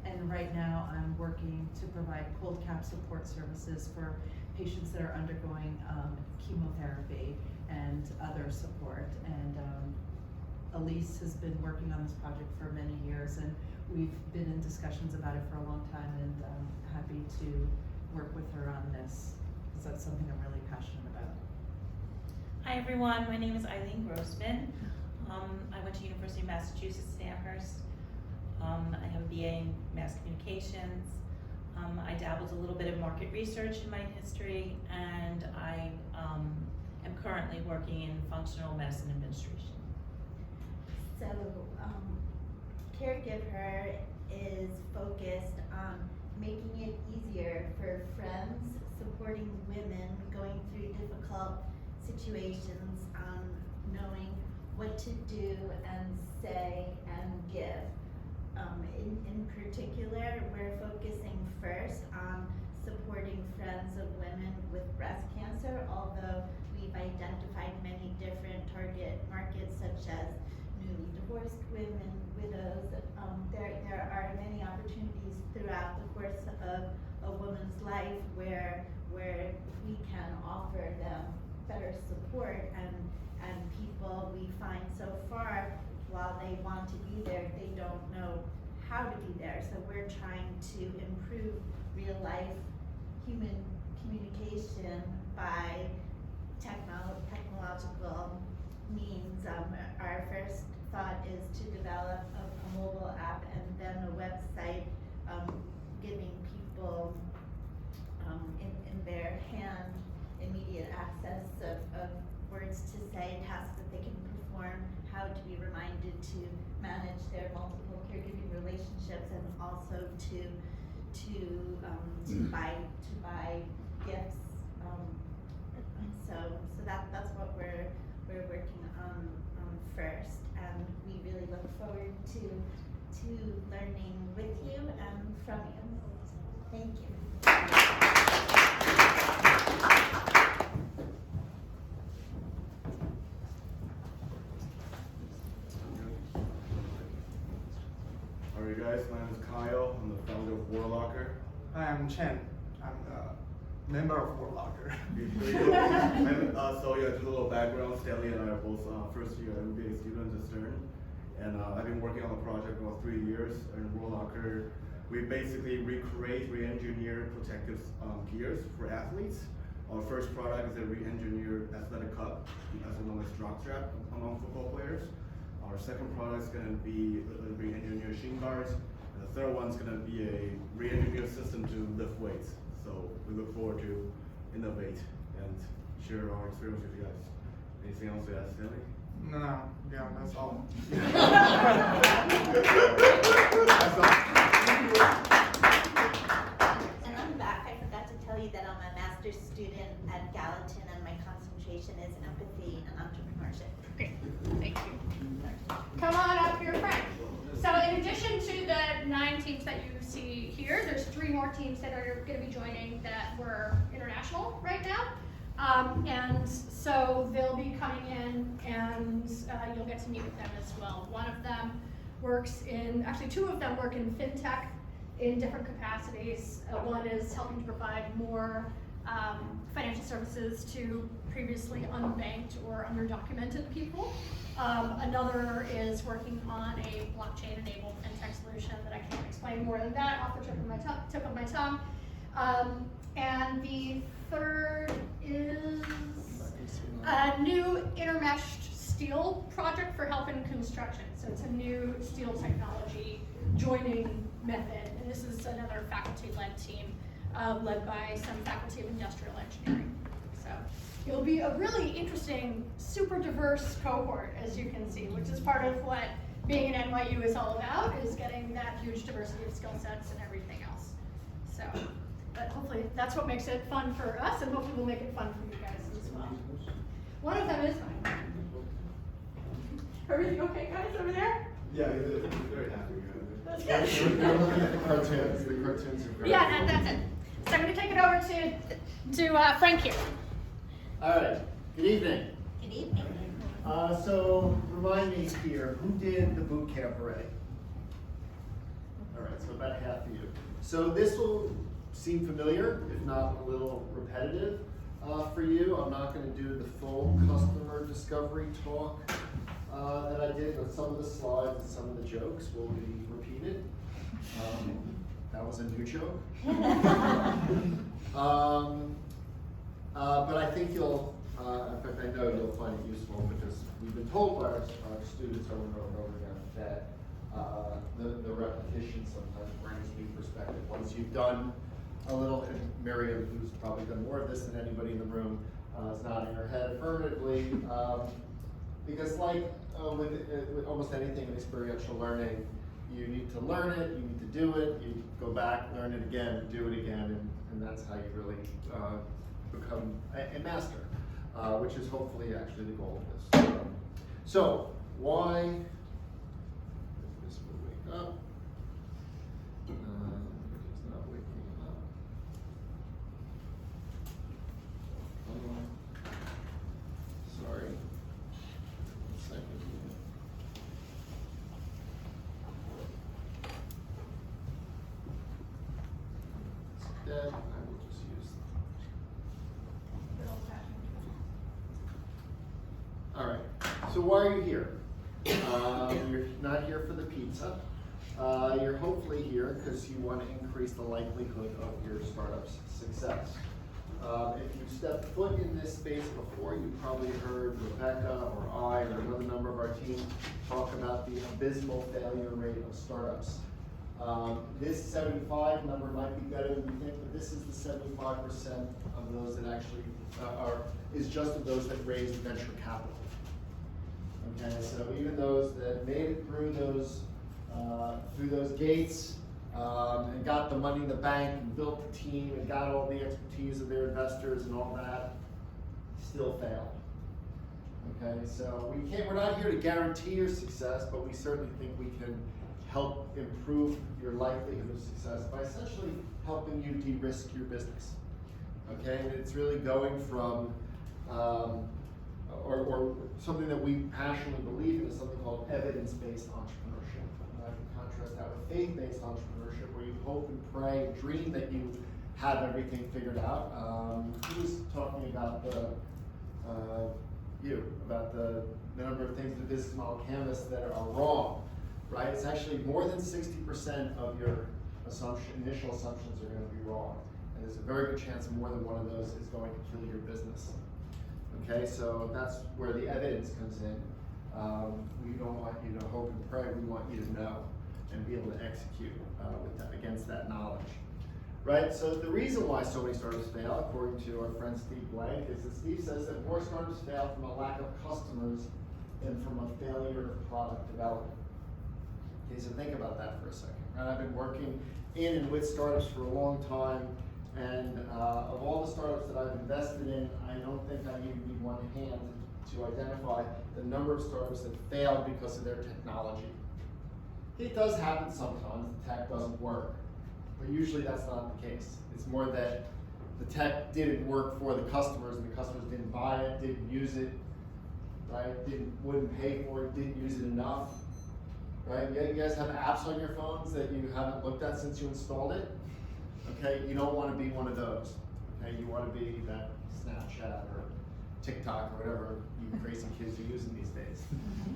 And right now I'm working to provide cold cap support services for patients that are undergoing chemotherapy and other support. And Elise has been working on this project for many years, and we've been in discussions about it for a long time, and I'm happy to work with her on this, because that's something I'm really passionate about. Hi everyone, my name is Eileen Grossman. I went to University of Massachusetts at Amherst. I have a BA in Mass Communications. I dabbled a little bit in market research in my history, and I am currently working in functional medicine administration. So, Caregiver is focused on making it easier for friends supporting women going through difficult situations, knowing what to do and say and give. in particular, we're focusing first on supporting friends of women with breast cancer, although we've identified many different target markets such as newly divorced women, widows. There are many opportunities throughout the course of a woman's life where we can offer them better support, and people we find so far, while they want to be there, they don't know how to be there. So we're trying to improve real life human communication by technological means. Our first thought is to develop a mobile app and then a website, giving people in their hand immediate access of words to say, tasks that they can perform, how to be reminded to manage their multiple caregiving relationships, and also to buy gifts. So that's what we're working on first, and we really look forward to learning with you and from you. Thank you. Alright guys, my name is Kyle. I'm the founder of Warlocker. Hi, I'm Chen. I'm the member of Warlocker. So yeah, just a little background. Stanley and I are both first year MBA students at Stern. And I've been working on the project for about 3 years. In Warlocker, we basically recreate, re-engineer protective gears for athletes. Our first product is a re-engineered athletic cup, also known as jock strap among football players. Our second product is going to be a re-engineered shin guards. And the third one is going to be a re-engineered system to lift weights. So we look forward to innovate and share our experience with you guys. Anything else to add, Stanley? No, yeah, that's all. And I'm back. I forgot to tell you that I'm a master's student at Gallatin, and my concentration is empathy and entrepreneurship. Great, thank you. Come on up here, Frank. So in addition to the 9 teams that you see here, there's 3 more teams that are going to be joining that were international right now. And so they'll be coming in, and you'll get to meet with them as well. One of them works in, actually 2 of them work in fintech in different capacities. One is helping to provide more financial services to previously unbanked or underdocumented people. Another is working on a blockchain-enabled fintech solution that I can't explain more than that off the tip of my tongue. And the third is a new intermeshed steel project for help in construction. So it's a new steel technology joining method. And this is another faculty-led team led by some faculty of industrial engineering. So it'll be a really interesting, super diverse cohort, as you can see, which is part of what being an NYU is all about, is getting that huge diversity of skill sets and everything else. So, but hopefully that's what makes it fun for us, and hopefully we'll make it fun for you guys as well. One of them is fun. Everything okay, guys, over there? Yeah, he's very happy. That's good. The cartoons are great. Yeah, that's it. So I'm going to take it over to Frank here. All right, good evening. Good evening. So remind me here, who did the boot camp already? All right, so about half of you. So this will seem familiar, if not a little repetitive for you. I'm not going to do the full customer discovery talk that I did, but some of the slides and some of the jokes will be repeated. That was a new joke. But I think you'll, in fact I know you'll find it useful, because we've been told by our students over and over and over again that the repetition sometimes brings new perspective. Once you've done a little, and Miriam, who's probably done more of this than anybody in the room, is nodding her head affirmatively, because like with almost anything in experiential learning, you need to learn it, you need to do it, you go back, learn it again, do it again, and that's how you really become a master, which is hopefully actually the goal of this. So, why is this moving up? dead, I will just use them. All right, so why are you here? You're not here for the pizza. You're hopefully here because you want to increase the likelihood of your startup's success. If you've stepped foot in this space before, you probably heard Rebecca or I or another member of our team talk about the abysmal failure rate of startups. This 75 number might be better than you think, but this is the 75% of those that actually is just of those that raised venture capital. Okay, so even those that made it through those gates and got the money in the bank and built the team and got all the expertise of their investors and all that, still failed. Okay, so we're not here to guarantee your success, but we certainly think we can help improve your likelihood of success by essentially helping you de-risk your business. Okay, and it's really going from or something that we passionately believe in is something called evidence-based entrepreneurship. I can contrast that with faith-based entrepreneurship, where you hope and pray and dream that you have everything figured out. He was talking about the number of things in the business model canvas that are wrong, right? It's actually more than 60% of your initial assumptions are going to be wrong. And there's a very good chance more than one of those is going to kill your business. Okay, so that's where the evidence comes in. We don't want you to hope and pray, we want you to know and be able to execute against that knowledge. Right, so the reason why so many startups fail, according to our friend Steve Blank, is that Steve says that more startups fail from a lack of customers than from a failure of product development. Okay, so think about that for a second. Right, I've been working in and with startups for a long time, and of all the startups that I've invested in, I don't think I even need one hand to identify the number of startups that failed because of their technology. It does happen sometimes, the tech doesn't work, but usually that's not the case. It's more that the tech didn't work for the customers, and the customers didn't buy it, didn't use it, right? Wouldn't pay for it, didn't use it enough, right? You guys have apps on your phones that you haven't looked at since you installed it. Okay, you don't want to be one of those. Okay, you want to be that Snapchat or TikTok or whatever you crazy kids are using these days,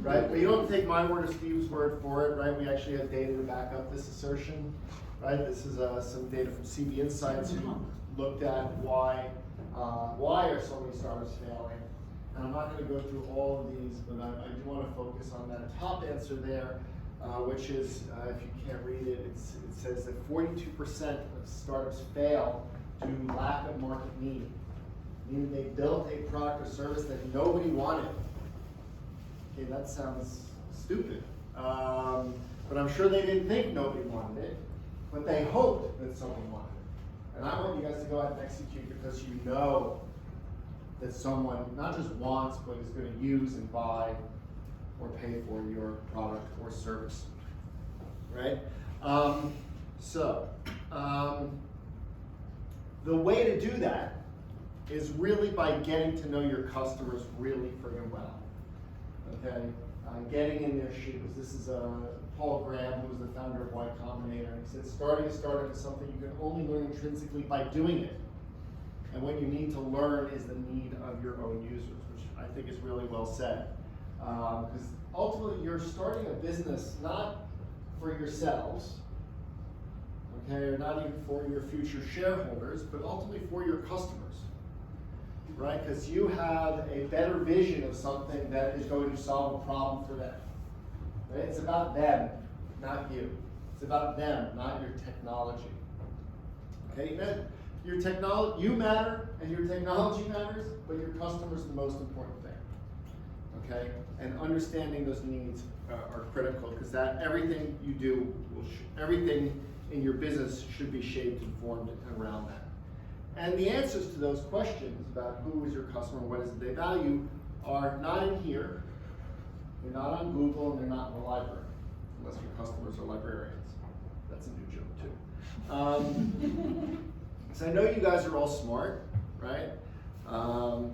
right? But you don't take my word or Steve's word for it, right? We actually have data to back up this assertion, right? This is some data from CB Insights who looked at why are so many startups failing. And I'm not going to go through all of these, but I do want to focus on that top answer there, which is, if you can't read it, it says that 42% of startups fail due to lack of market need. Meaning they built a product or service that nobody wanted. Okay, that sounds stupid. But I'm sure they didn't think nobody wanted it, but they hoped that someone wanted it. And I want you guys to go out and execute because you know that someone not just wants, but is going to use and buy or pay for your product or service, right? The way to do that is really by getting to know your customers really friggin' well, okay? Getting in their shoes. This is Paul Graham, who was the founder of Y Combinator, and he said starting a startup is something you can only learn intrinsically by doing it. And what you need to learn is the need of your own users, which I think is really well said. Because ultimately you're starting a business not for yourselves, okay, or not even for your future shareholders, but ultimately for your customers, right? Because you have a better vision of something that is going to solve a problem for them. Right? It's about them, not you. It's about them, not your technology. Okay, your technology, you matter, and your technology matters, but your customer is the most important thing. Okay, and understanding those needs are critical because that everything you do, everything in your business should be shaped and formed around that. And the answers to those questions about who is your customer, what is it they value, are not in here. They're not on Google, and they're not in the library, unless your customers are librarians. That's a new joke too. So I know you guys are all smart, right?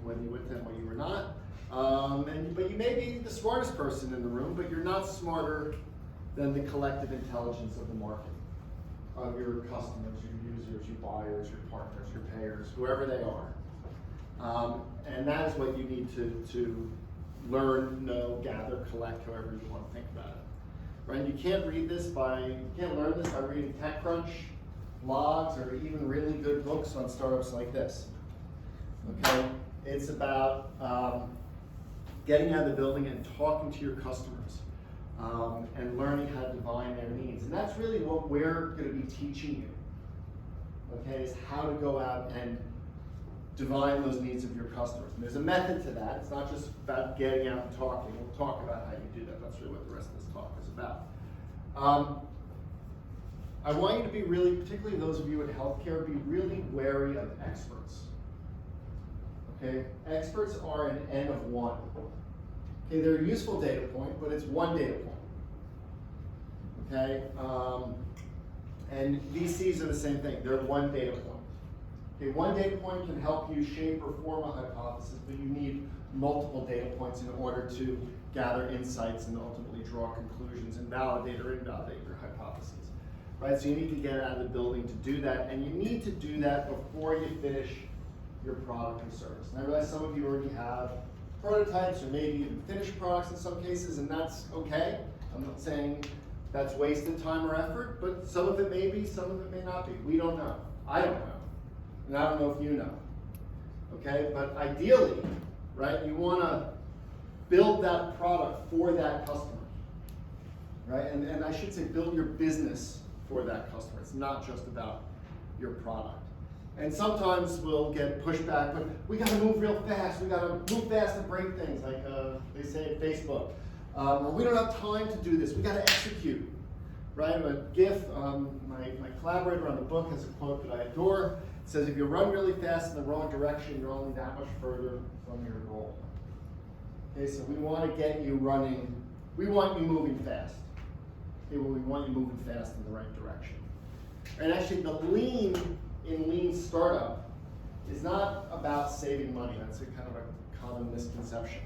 Whether you're with them or you were not. But you may be the smartest person in the room, but you're not smarter than the collective intelligence of the market. of your customers, your users, your buyers, your partners, your payers, whoever they are. And that is what you need to learn, know, gather, collect, however you want to think about it. Right? You can't learn this by reading TechCrunch, blogs, or even really good books on startups like this. Okay? It's about getting out of the building and talking to your customers and learning how to divine their needs. And that's really what we're going to be teaching you. Okay? Is how to go out and divine those needs of your customers. And there's a method to that. It's not just about getting out and talking. We'll talk about how you do that. That's really what the rest of this talk is about. I want you to be really, particularly those of you in healthcare, be really wary of experts. Okay? Experts are an N of one. Okay, they're a useful data point, but it's one data point. Okay? And VCs are the same thing. They're one data point. Okay, one data point can help you shape or form a hypothesis, but you need multiple data points in order to gather insights and ultimately draw conclusions and validate or invalidate your hypotheses. Right? So you need to get out of the building to do that, and you need to do that before you finish your product or service. And I realize some of you already have prototypes or maybe even finished products in some cases, and that's okay. I'm not saying that's wasted time or effort, but some of it may be, some of it may not be. We don't know. I don't know. And I don't know if you know. Okay, but ideally, right, you want to build that product for that customer. Right, and I should say build your business for that customer. It's not just about your product. And sometimes we'll get pushback, but we got to move real fast. We got to move fast and break things, like they say at Facebook. Or we don't have time to do this. We got to execute. Right? A GIF, my collaborator on the book has a quote that I adore. It says, if you run really fast in the wrong direction, you're only that much further from your goal. Okay, so we want to get you running, we want you moving fast. Okay, well, we want you moving fast in the right direction. And actually, the lean startup is not about saving money. That's a kind of a common misconception.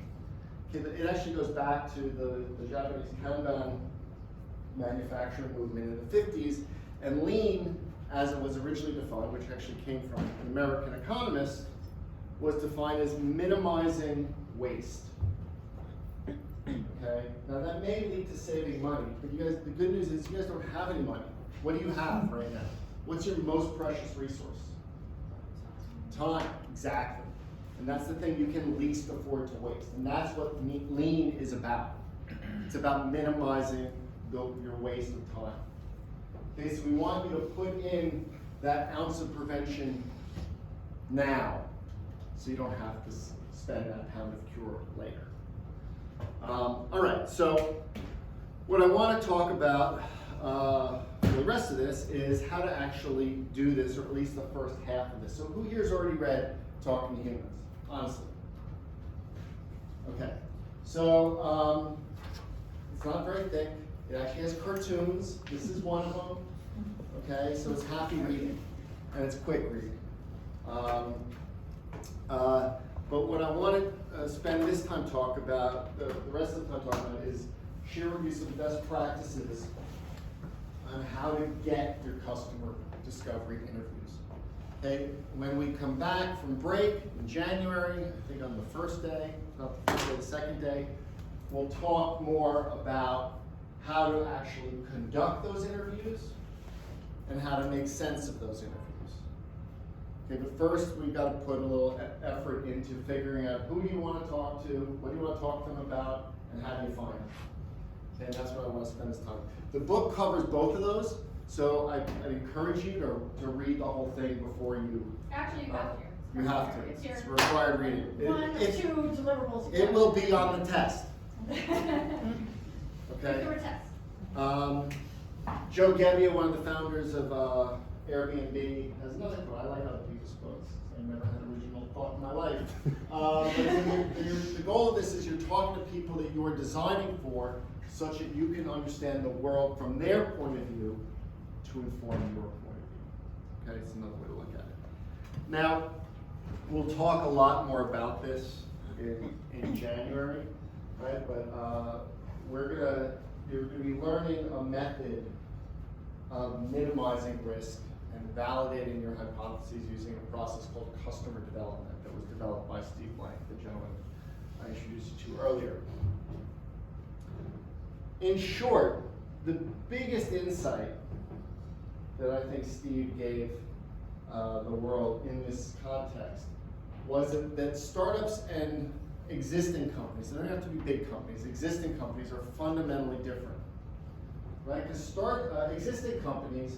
Okay, it actually goes back to the Japanese Kanban manufacturing movement in the 50s, and lean, as it was originally defined, which actually came from an American economist, was defined as minimizing waste. Okay, now that may lead to saving money, but you guys, the good news is you guys don't have any money. What do you have right now? What's your most precious resource? Time, exactly. And that's the thing you can least afford to waste. And that's what lean is about. It's about minimizing your waste of time. Okay, so we want you to put in that ounce of prevention now, so you don't have to spend that pound of cure later. All right, so what I want to talk about for the rest of this is how to actually do this, or at least the first half of this. So who here's already read Talking to Humans, honestly? Okay, so it's not very thick. It actually has cartoons. This is one of them. Okay, so it's happy reading, and it's quick reading. But what I want to spend this time talk about, the rest of the time talking about, is share with you some best practices on how to get your customer discovery interviews. Okay, when we come back from break in January, I think on the first day, not the first day, the second day, we'll talk more about how to actually conduct those interviews and how to make sense of those interviews. Okay, but first we've got to put a little effort into figuring out who do you want to talk to, what do you want to talk to them about, and how do you find them. Okay, and that's what I want to spend this time. The book covers both of those, so I encourage you to read the whole thing before you. Actually, you have to. You have to. It's required reading. One or two deliverables. It will be on the test. Okay. Joe Gebbia, one of the founders of Airbnb, has another quote. I like other people's quotes. I never had an original thought in my life. But the goal of this is you're talking to people that you are designing for, such that you can understand the world from their point of view to inform your point of view. Okay, it's another way to look at it. Now, we'll talk a lot more about this in January, right? But you're going to be learning a method minimizing risk and validating your hypotheses using a process called customer development that was developed by Steve Blank, the gentleman I introduced you to earlier. In short, the biggest insight that I think Steve gave the world in this context was that startups and existing companies, they don't have to be big companies, existing companies are fundamentally different, right? Because existing companies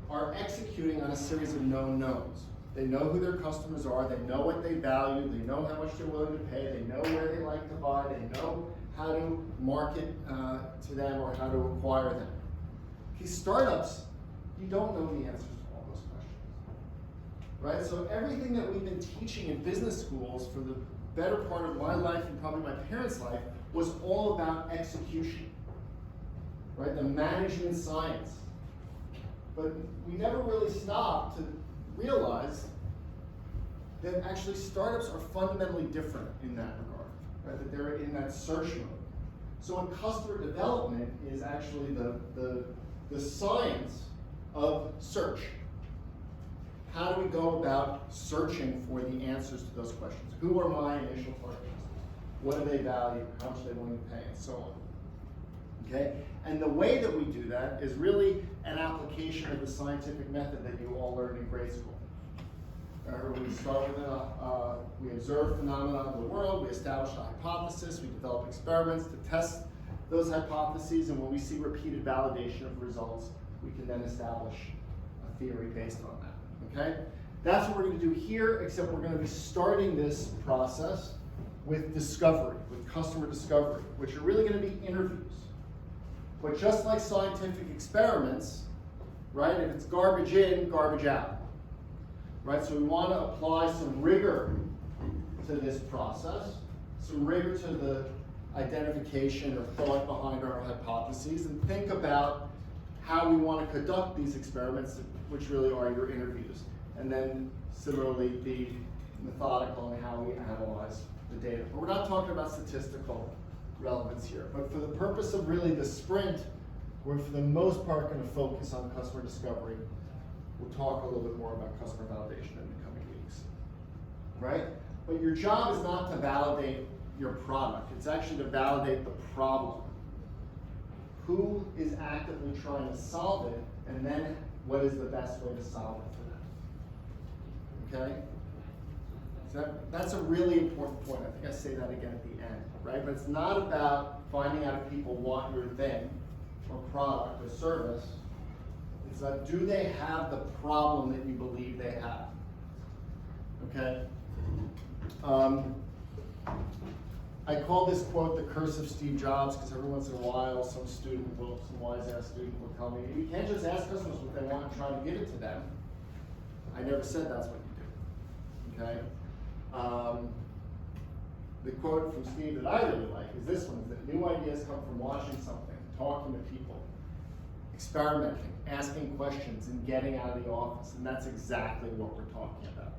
are executing on a series of known knowns. They know who their customers are, they know what they value, they know how much they're willing to pay, they know where they like to buy, they know how to market to them or how to acquire them. These startups, you don't know the answers to all those questions, right? So everything that we've been teaching in business schools for the better part of my life and probably my parents' life was all about execution, right? The management science. But we never really stopped to realize that actually startups are fundamentally different in that regard, right? That they're in that search mode. So in customer development is actually the science of search. How do we go about searching for the answers to those questions? Who are my initial target customers? What do they value? How much are they willing to pay? And so on. Okay? And the way that we do that is really an application of the scientific method that you all learned in grade school. We start with we observe phenomena of the world, we establish a hypothesis, we develop experiments to test those hypotheses, and when we see repeated validation of results, we can then establish a theory based on that, okay? That's what we're gonna do here, except we're gonna be starting this process with discovery, with customer discovery, which are really gonna be interviews. But just like scientific experiments, right, if it's garbage in, garbage out. Right, so we want to apply some rigor to this process, some rigor to the identification or thought behind our hypotheses, and think about how we want to conduct these experiments, which really are your interviews. And then similarly be methodical in how we analyze the data. But we're not talking about statistical relevance here. But for the purpose of really the sprint, we're for the most part going to focus on customer discovery. We'll talk a little bit more about customer validation in the coming weeks, right? But your job is not to validate your product. It's actually to validate the problem. Who is actively trying to solve it, and then what is the best way to solve it for them, okay? So that's a really important point. I think I say that again at the end, right? But it's not about finding out if people want your thing or product or service. It's that do they have the problem that you believe they have? Okay? I call this quote the curse of Steve Jobs because every once in a while some wise-ass student will tell me, you can't just ask customers what they want and try to give it to them. I never said that's what you do. Okay? The quote from Steve that I really like is this one, is that new ideas come from watching something, talking to people, experimenting, asking questions, and getting out of the office. And that's exactly what we're talking about.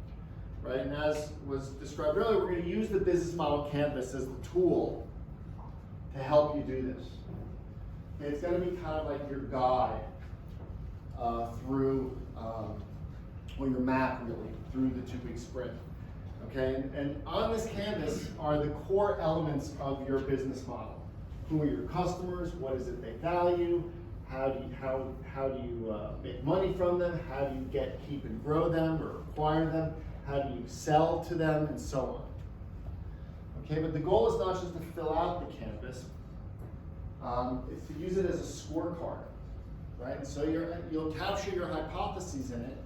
Right? And as was described earlier, we're going to use the business model canvas as the tool to help you do this. And it's going to be kind of like your guide through, or your map really, through the 2-week sprint. Okay, and on this canvas are the core elements of your business model. Who are your customers? What is it they value? How do you make money from them? How do you keep and grow them or acquire them? How do you sell to them, and so on? Okay, but the goal is not just to fill out the canvas. It's to use it as a scorecard, right? And so you'll capture your hypotheses in it.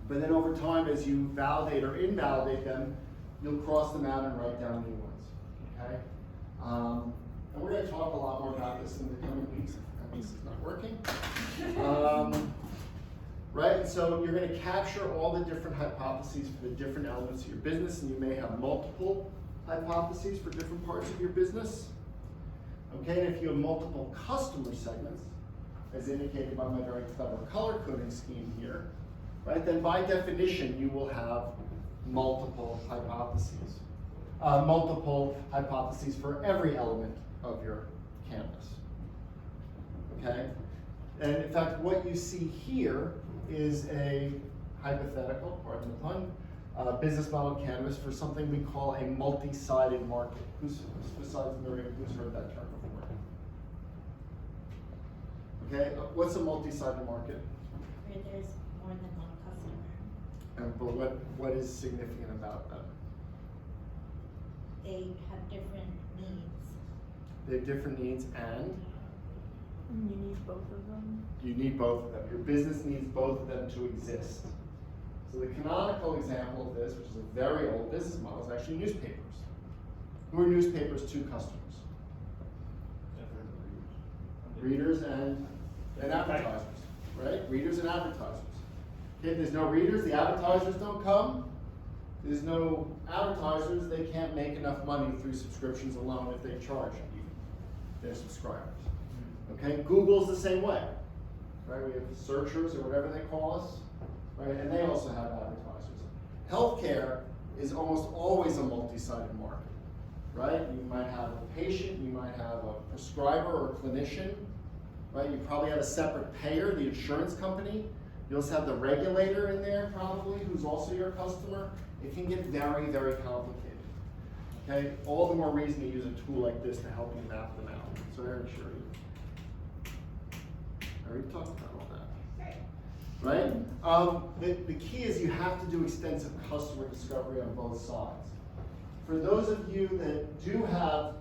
But then over time, as you validate or invalidate them, you'll cross them out and write down new ones, okay? And we're going to talk a lot more about this in the coming weeks. This is not working. Right, and so you're going to capture all the different hypotheses for the different elements of your business, and you may have multiple hypotheses for different parts of your business. Okay, and if you have multiple customer segments, as indicated by my very clever color coding scheme here, right, then by definition you will have multiple hypotheses. Multiple hypotheses for every element of your canvas. Okay? And in fact, what you see here is a hypothetical, pardon the pun, business model canvas for something we call a multi-sided market. Who's, besides Miriam, who's heard that term before? Okay, what's a multi-sided market? Where there's more than one customer. But what is significant about that? They have different needs. They have different needs, and You need both of them. you need both of them. Your business needs both of them to exist. So the canonical example of this, which is a very old business model, is actually newspapers. Who are newspapers to customers? Readers and advertisers, right? Readers and advertisers. If there's no readers, the advertisers don't come. There's no advertisers, they can't make enough money through subscriptions alone if they charge their subscribers. Okay, Google's the same way, right? We have searchers or whatever they call us, right? And they also have advertisers. Healthcare is almost always a multi-sided market, right? You might have a patient, you might have a prescriber or a clinician, right? You probably have a separate payer, the insurance company. You also have the regulator in there probably, who's also your customer. It can get very, very complicated. Okay, all the more reason to use a tool like this to help you map them out. So Aaron, sure. I already talked about all that. Right? The key is you have to do extensive customer discovery on both sides. For those of you that do have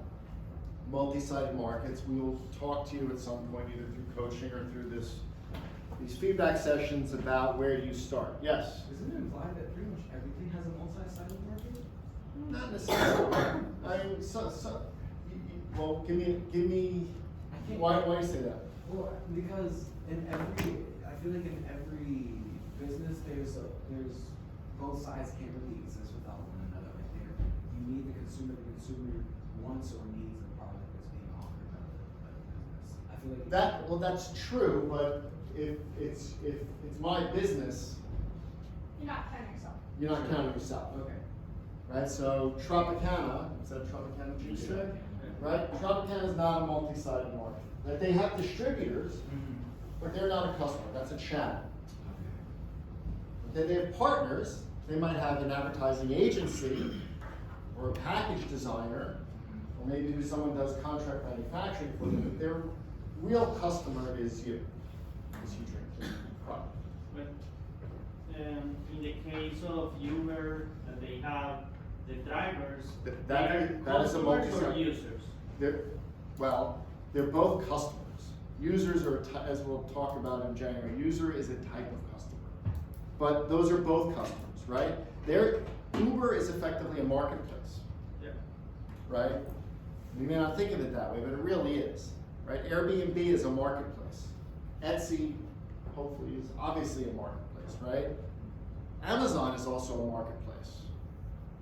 multi-sided markets, we will talk to you at some point, either through coaching or through these feedback sessions about where you start. Yes? Isn't it implied that pretty much everything has a multi-sided market? Not necessarily. I mean, well, give me. Why do you say that? Well, because I feel like in every business, there's both sides can't really exist without one another. Like you need the consumer wants or needs the product that's being offered by the business. I feel like That, well, that's true, but if it's my business, You're not counting yourself. you're not counting yourself. okay. Right, so Tropicana, is that Tropicana juice drink? Right, Tropicana is not a multi-sided market. That they have distributors, but they're not a customer, that's a channel. Okay, they have partners, they might have an advertising agency, or a package designer, or maybe someone does contract manufacturing for them, but their real customer is you, is you drink the product. But in the case of Uber, they have the drivers, That is a customers or multi-sided. users? They're both customers. Users are, as we'll talk about in January, user is a type of customer. But those are both customers, right? Uber is effectively a marketplace, Yeah. right? You may not think of it that way, but it really is, right? Airbnb is a marketplace. Etsy, hopefully, is obviously a marketplace, right? Amazon is also a marketplace,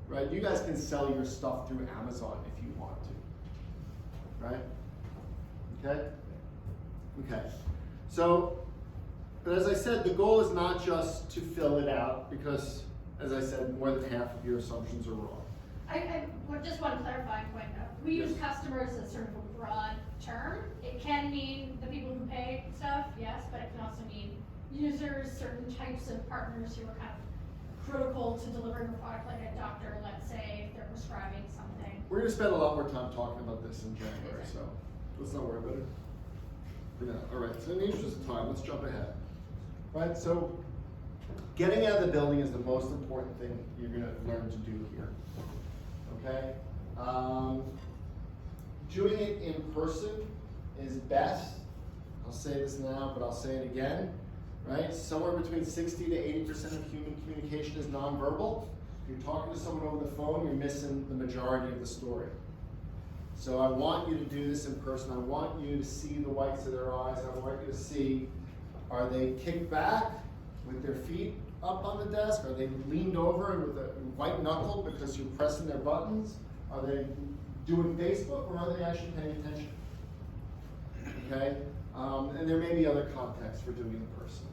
right? You guys can sell your stuff through Amazon if you want to, right? Okay? Okay. So, but as I said, the goal is not just to fill it out because, as I said, more than half of your assumptions are wrong. I just want to clarify a point though. We use customers as sort of a broad term. It can mean the people who pay stuff, yes, but it can also mean users, certain types of partners who are kind of critical to delivering a product, like a doctor, let's say, if they're prescribing something. We're going to spend a lot more time talking about this in January, so let's not worry about it. Yeah, all right, so in the interest of time, let's jump ahead. Right, so getting out of the building is the most important thing you're going to learn to do here. Okay? Doing it in person is best. I'll say this now, but I'll say it again. Right? Somewhere between 60 to 80% of human communication is nonverbal. If you're talking to someone over the phone, you're missing the majority of the story. So I want you to do this in person. I want you to see the whites of their eyes. I want you to see, are they kicked back with their feet up on the desk? Are they leaned over with a white knuckle because you're pressing their buttons? Are they doing Facebook or are they actually paying attention? Okay? And there may be other contexts for doing it in person.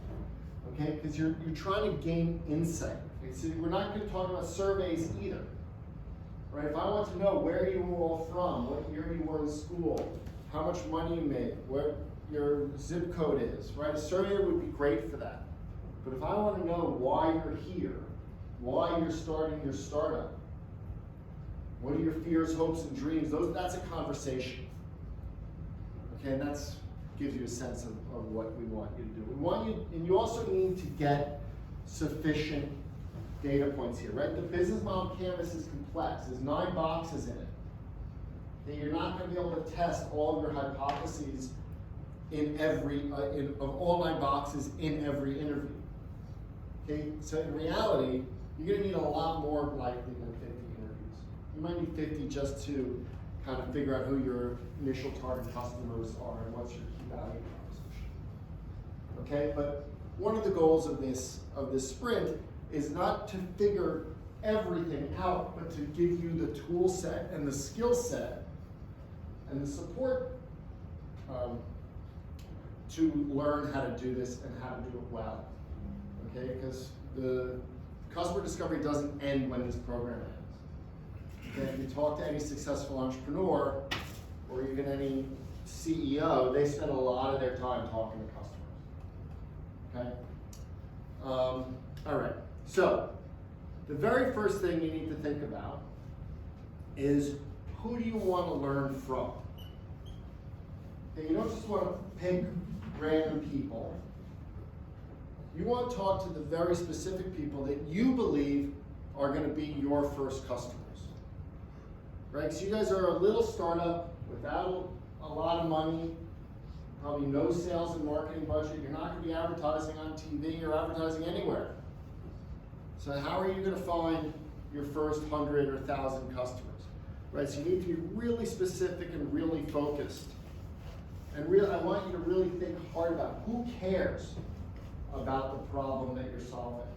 Okay? Because you're trying to gain insight. Okay? So we're not going to talk about surveys either. Right? If I want to know where you were all from, what year you were in school, how much money you made, your zip code is, right? A survey would be great for that. But if I want to know why you're here, why you're starting your startup, what are your fears, hopes, and dreams, that's a conversation. Okay, and that's gives you a sense of what we want you to do. We want you, and you also need to get sufficient data points here, right? The business model canvas is complex. There's 9 boxes in it. Okay, you're not going to be able to test all of your hypotheses in every, of all 9 boxes in every interview. Okay, so in reality, you're going to need a lot more likely than 50 interviews. You might need 50 just to kind of figure out who your initial target customers are and what's your key value proposition. Okay, but one of the goals of this sprint is not to figure everything out, but to give you the tool set and the skill set and the support to learn how to do this and how to do it well. Okay, because the customer discovery doesn't end when this program ends. Okay, if you talk to any successful entrepreneur or even any CEO, they spend a lot of their time talking to customers. Okay? All right, so the very first thing you need to think about is who do you want to learn from? Okay, you don't just want to pick random people. You want to talk to the very specific people that you believe are going to be your first customers. Right? So you guys are a little startup without a lot of money, probably no sales and marketing budget. You're not going to be advertising on TV or advertising anywhere. So how are you going to find your first 100 or 1,000 customers? Right? So you need to be really specific and really focused. And I want you to really think hard about who cares about the problem that you're solving.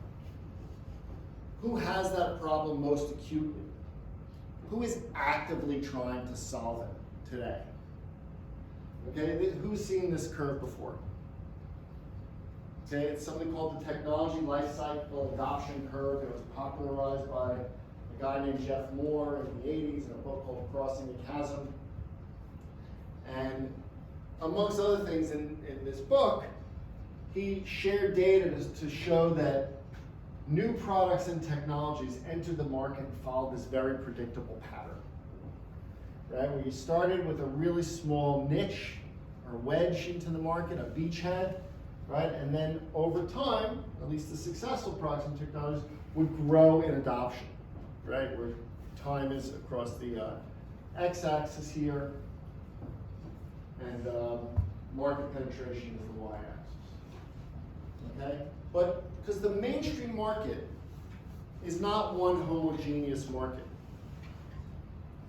Who has that problem most acutely? Who is actively trying to solve it today? Okay, who's seen this curve before? Okay, it's something called the technology lifecycle adoption curve. It was popularized by a guy named Jeff Moore in the 80s in a book called Crossing the Chasm. And amongst other things in this book, he shared data to show that new products and technologies entered the market and followed this very predictable pattern. Right, where you started with a really small niche or wedge into the market, a beachhead, right? And then over time, at least the successful products and technologies would grow in adoption, right? Where time is across the x-axis here, and market penetration is the y-axis. Okay? But because the mainstream market is not one homogeneous market.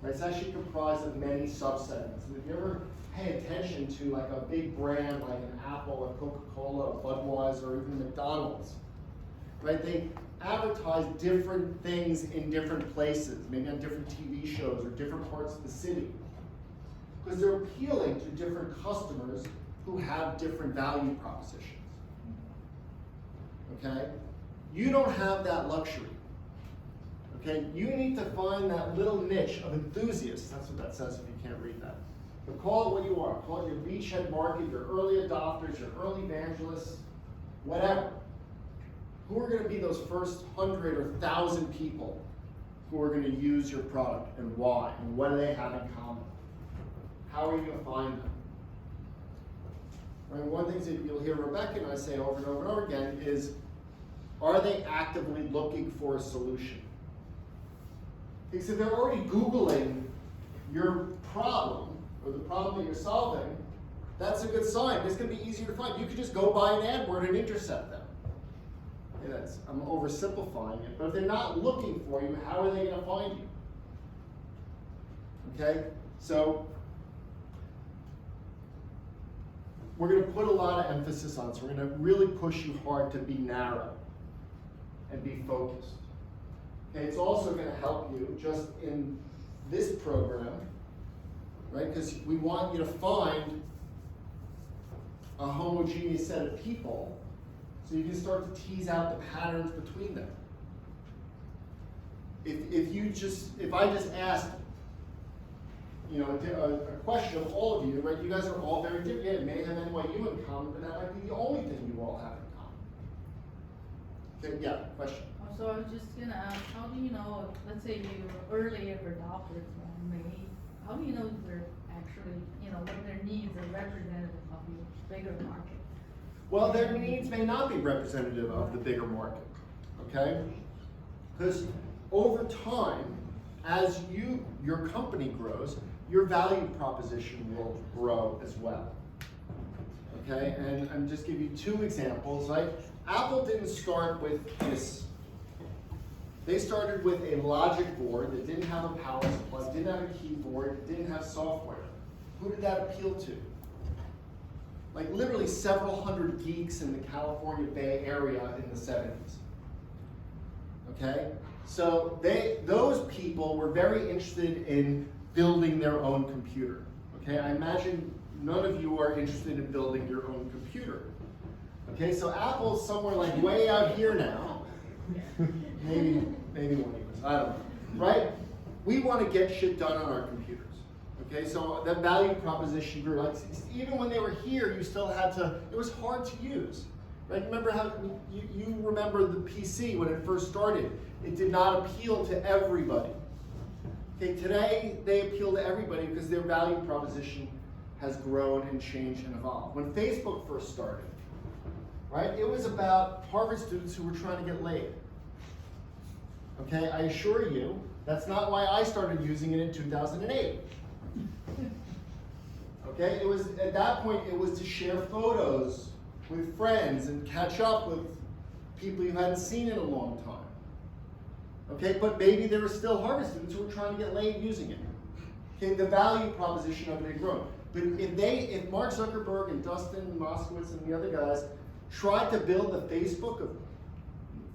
Right? It's actually comprised of many subsegments. And if you ever pay attention to like a big brand like an Apple, a Coca-Cola, a Budweiser, or even McDonald's, right? They advertise different things in different places, maybe on different TV shows or different parts of the city. Because they're appealing to different customers who have different value propositions. Okay? You don't have that luxury. Okay? You need to find that little niche of enthusiasts. That's what that says if you can't read that. But call it what you are. Call it your beachhead market, your early adopters, your early evangelists, whatever. Who are going to be those first 100 or 1,000 people who are going to use your product, and why? And what do they have in common? How are you going to find them? Right, one of the things that you'll hear Rebecca and I say over and over and over again is, are they actively looking for a solution? Because if they're already Googling your problem, or the problem that you're solving, that's a good sign. It's going to be easier to find. You could just go buy an AdWord and intercept them. Yeah, I'm oversimplifying it, but if they're not looking for you, how are they going to find you? Okay, so we're going to put a lot of emphasis on this. We're going to really push you hard to be narrow and be focused. Okay, it's also going to help you just in this program, right? Because we want you to find a homogeneous set of people so you can start to tease out the patterns between them. If I just asked a question of all of you, right? You guys are all very different. Yeah, it may have NYU in common, but that might be the only thing you all have in common. Okay, yeah, question. So I was just gonna ask, how do you know, let's say you're early adopters on May, how do you know they're actually, what their needs are representative of your bigger market? Well, their needs may not be representative of the bigger market, okay? Because over time, as your company grows, your value proposition will grow as well. Okay, and I'm just give you two examples. Right? Apple didn't start with this. They started with a logic board that didn't have a power supply, didn't have a keyboard, didn't have software. Who did that appeal to? Like literally several hundred geeks in the California Bay Area in the 70s. Okay? So those people were very interested in building their own computer. Okay, I imagine none of you are interested in building your own computer. Okay, so Apple's somewhere like way out here now. maybe one of you, I don't know. Right? We want to get shit done on our computers. Okay, so that value proposition grew. Like even when they were here, you still had to. It was hard to use. Right? Remember how you remember the PC when it first started? It did not appeal to everybody. Okay, today they appeal to everybody because their value proposition has grown and changed and evolved. When Facebook first started, right, it was about Harvard students who were trying to get laid. Okay, I assure you, that's not why I started using it in 2008. Okay, it was at that point it was to share photos with friends and catch up with people you hadn't seen in a long time. Okay, but maybe there were still Harvard students who were trying to get laid using it. Okay, the value proposition of it had grown. But if Mark Zuckerberg and Dustin Moskowitz and the other guys tried to build the Facebook of,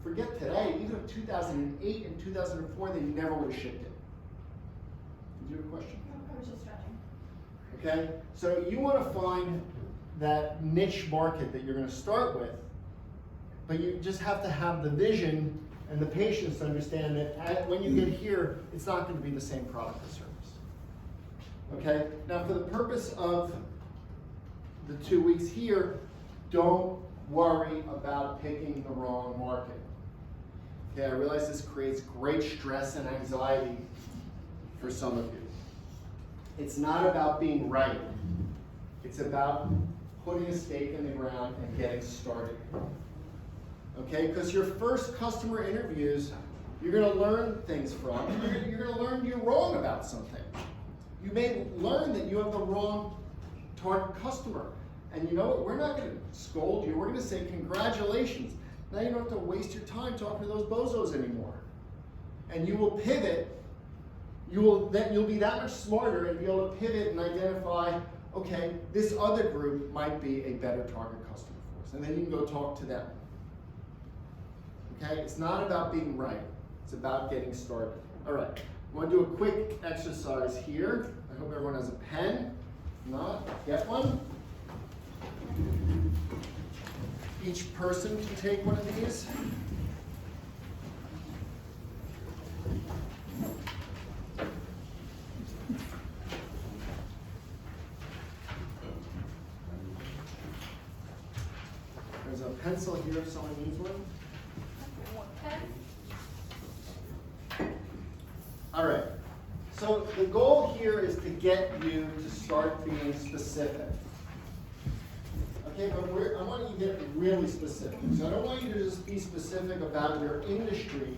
forget today, even of 2008 and 2004, they never would have shipped it. Did you have a question? No, I was just stretching. Okay, so you want to find that niche market that you're going to start with, but you just have to have the vision and the patience to understand that when you get here, it's not going to be the same product or service. Okay? Now, for the purpose of the 2 weeks here, don't worry about picking the wrong market. Okay, I realize this creates great stress and anxiety for some of you. It's not about being right. It's about putting a stake in the ground and getting started. Okay, because your first customer interviews, you're going to learn things from. You're going to learn you're wrong about something. You may learn that you have the wrong target customer. And you know what? We're not going to scold you. We're going to say, congratulations. Now you don't have to waste your time talking to those bozos anymore. And you will pivot. You'll be that much smarter and be able to pivot and identify, okay, this other group might be a better target customer for us. And then you can go talk to them. Okay, it's not about being right. It's about getting started. All right, I want to do a quick exercise here. I hope everyone has a pen. If not, get one. Each person can take one of these. There's a pencil here if someone needs one. All right, so the goal here is to get you to start being specific. Okay, but I want you to get really specific. So I don't want you to just be specific about your industry.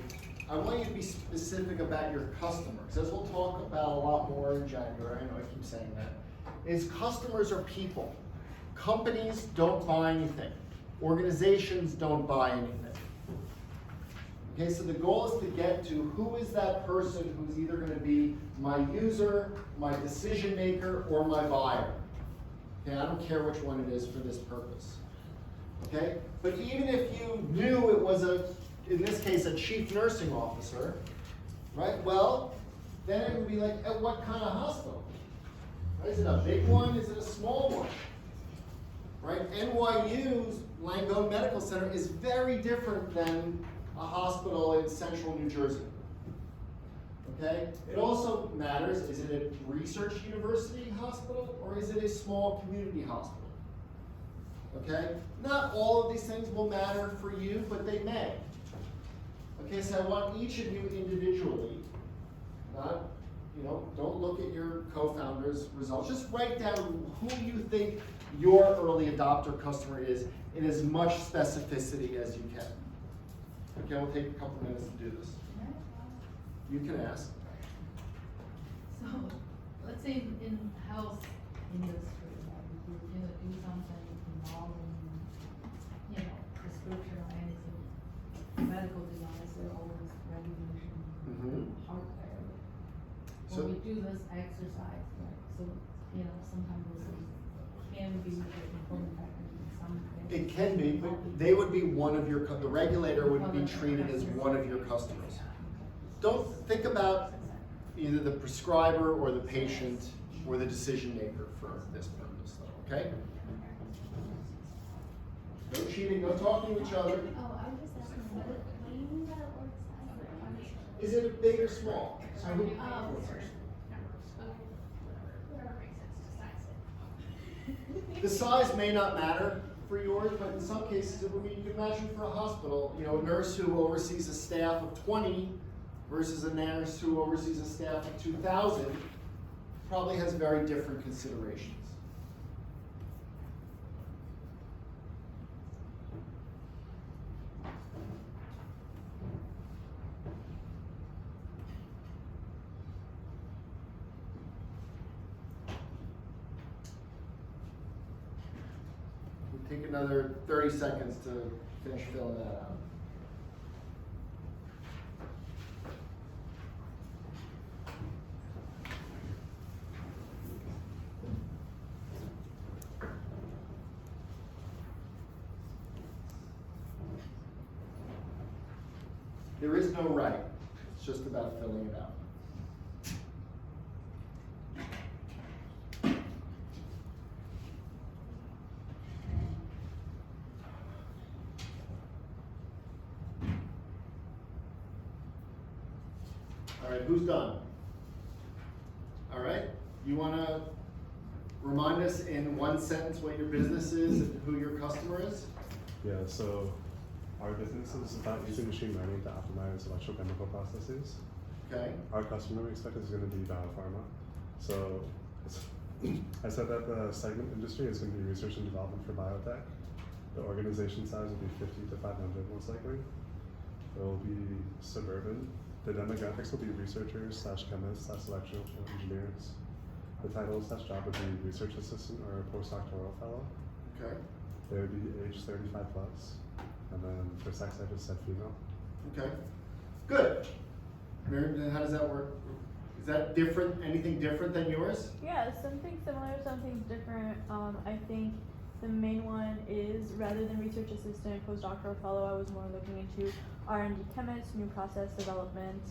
I want you to be specific about your customer. Because as we'll talk about a lot more in January, I know I keep saying that, is customers are people. Companies don't buy anything. Organizations don't buy anything. Okay, so the goal is to get to who is that person who's either going to be my user, my decision maker, or my buyer. Okay, I don't care which one it is for this purpose. Okay, but even if you knew it was in this case, a chief nursing officer, right? Well, then it would be like, at what kind of hospital? Right? Is it a big one? Is it a small one? Right? NYU's Langone Medical Center is very different than a hospital in central New Jersey. Okay? It also matters, is it a research university hospital or is it a small community hospital? Okay? Not all of these things will matter for you, but they may. Okay, so I want each of you individually, not, don't look at your co-founder's results. Just write down who you think your early adopter customer is in as much specificity as you can. Okay, we'll take a couple minutes to do this. You can ask. So, let's say in health industry, like if you're gonna do something involving, prescription or anything, medical device, there are always regulation, hardware. So- When we do this exercise, right, so, sometimes this can be the important factor in some cases. It can be, but they would be one of your, the regulator would be treated as one of your customers. Don't think about either the prescriber or the patient or the decision maker for this purpose, though, okay? No cheating, no talking to each other. Oh, I was just asking, what do you mean by org size? Is it big or small? So who- The size may not matter for yours, but in some cases it would be, you can imagine for a hospital, a nurse who oversees a staff of 20 versus a nurse who oversees a staff of 2,000 probably has very different considerations. Take another 30 seconds to finish filling that out. There is no right, it's just about filling it out. All right, who's done? All right, you want to remind us in one sentence what your business is and who your customer is? Yeah, so our business is about using machine learning to optimize electrochemical processes. Okay. Our customer we expect is going to be biopharma. So I said that the segment industry is going to be research and development for biotech. The organization size will be 50 to 500 most likely. It will be suburban. The demographics will be researchers / chemists / electrical engineers. The title / job would be research assistant or postdoctoral fellow. Okay. They would be age 35 plus. And then for sex, I just said female. Okay. Good. Mary, how does that work? Is that different? Anything different than yours? Yeah, something similar, something different. I think the main one is rather than research assistant, postdoctoral fellow, I was more looking into R&D chemist, new process development,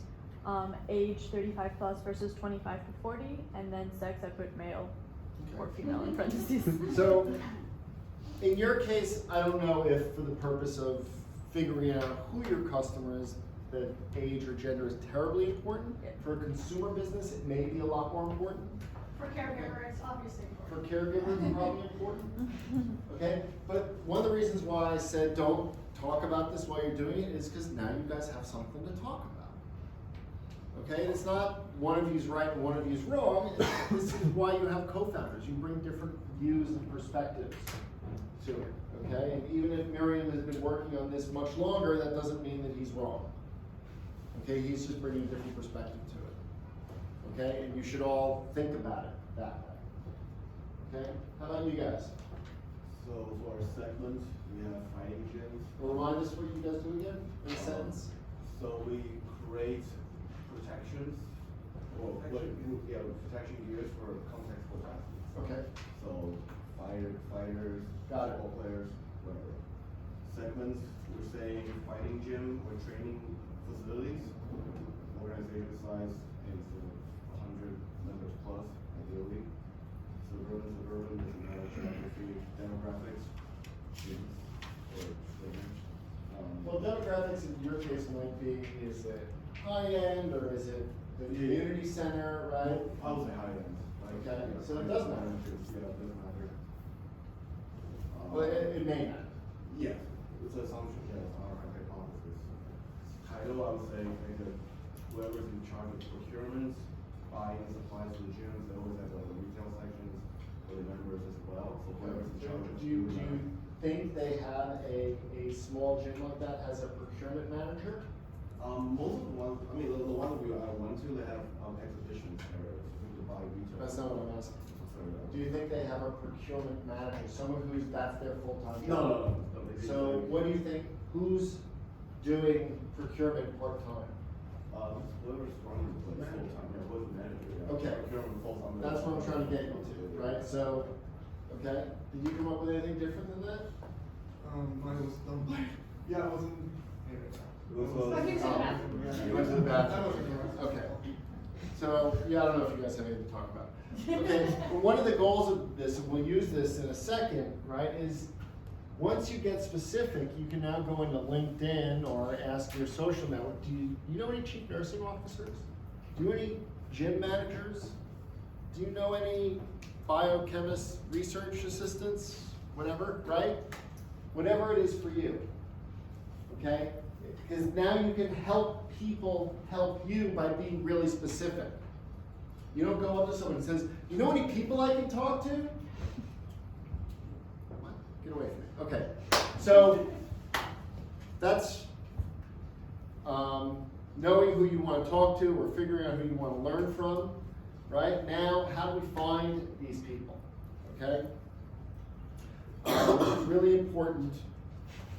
age 35 plus versus 25 to 40, and then sex, I put male or female in parentheses. So, in your case, I don't know if for the purpose of figuring out who your customer is, that age or gender is terribly important. For a consumer business, it may be a lot more important. For caregiver, it's obviously For important. caregiver, it's probably important. Okay, but one of the reasons why I said don't talk about this while you're doing it is because now you guys have something to talk about. Okay, and it's not one of you's right and one of you's wrong. This is why you have co-founders. You bring different views and perspectives to it. Okay, and even if Miriam has been working on this much longer, that doesn't mean that he's wrong. Okay, he's just bringing a different perspective to it. Okay, and you should all think about it that way. Okay, how about you guys? So for our segment, we have fighting gyms. Well, remind us what you guys do again in a sentence. So we create protections, protection gears for contact sport athletes. Okay. So fighters, Got it. football players, whatever. Segments, we're saying fighting gym or training facilities. Organization size is 100 members plus, ideally. Suburban is another geography, demographics, gyms, or swimmers. Well, demographics in your case might be, is it high end or is it The community center, right? I would say high end. Okay, so it does matter. Yeah, it doesn't matter. Well, it may not. Yeah, it's an assumption, yes, our hypothesis. Title, I would say, either whoever's in charge of procurements, buying supplies to the gyms, they always have like the retail sections for the members as well, so whoever's in charge of Do you doing that. think they have a small gym like that has a procurement manager? Most of the ones, I mean, the one I went to, they have exhibitions areas, to buy retail. That's not what I'm asking. Sorry, no. Do you think they have a procurement manager, someone that's their full-time No, job? no, they do. So what do you think, who's doing procurement part-time? Whoever's running the place full-time, yeah, whoever's the manager, yeah. Okay. Procurement full-time. That's what I'm trying to get you to, right? So, okay, did you come up with anything different than that? Mine was done by, yeah, I wasn't. You went to the bathroom. Okay. So, yeah, I don't know if you guys have anything to talk about. Okay, well, one of the goals of this, and we'll use this in a second, right, is once you get specific, you can now go into LinkedIn or ask your social network, do you know any chief nursing officers? Do you know any gym managers? Do you know any biochemists, research assistants, whatever, right? Whatever it is for you, okay? Because now you can help people help you by being really specific. You don't go up to someone and says, you know any people I can talk to? What? Get away from me. Okay, so that's knowing who you want to talk to or figuring out who you want to learn from. Right now, how do we find these people? Okay, it's really important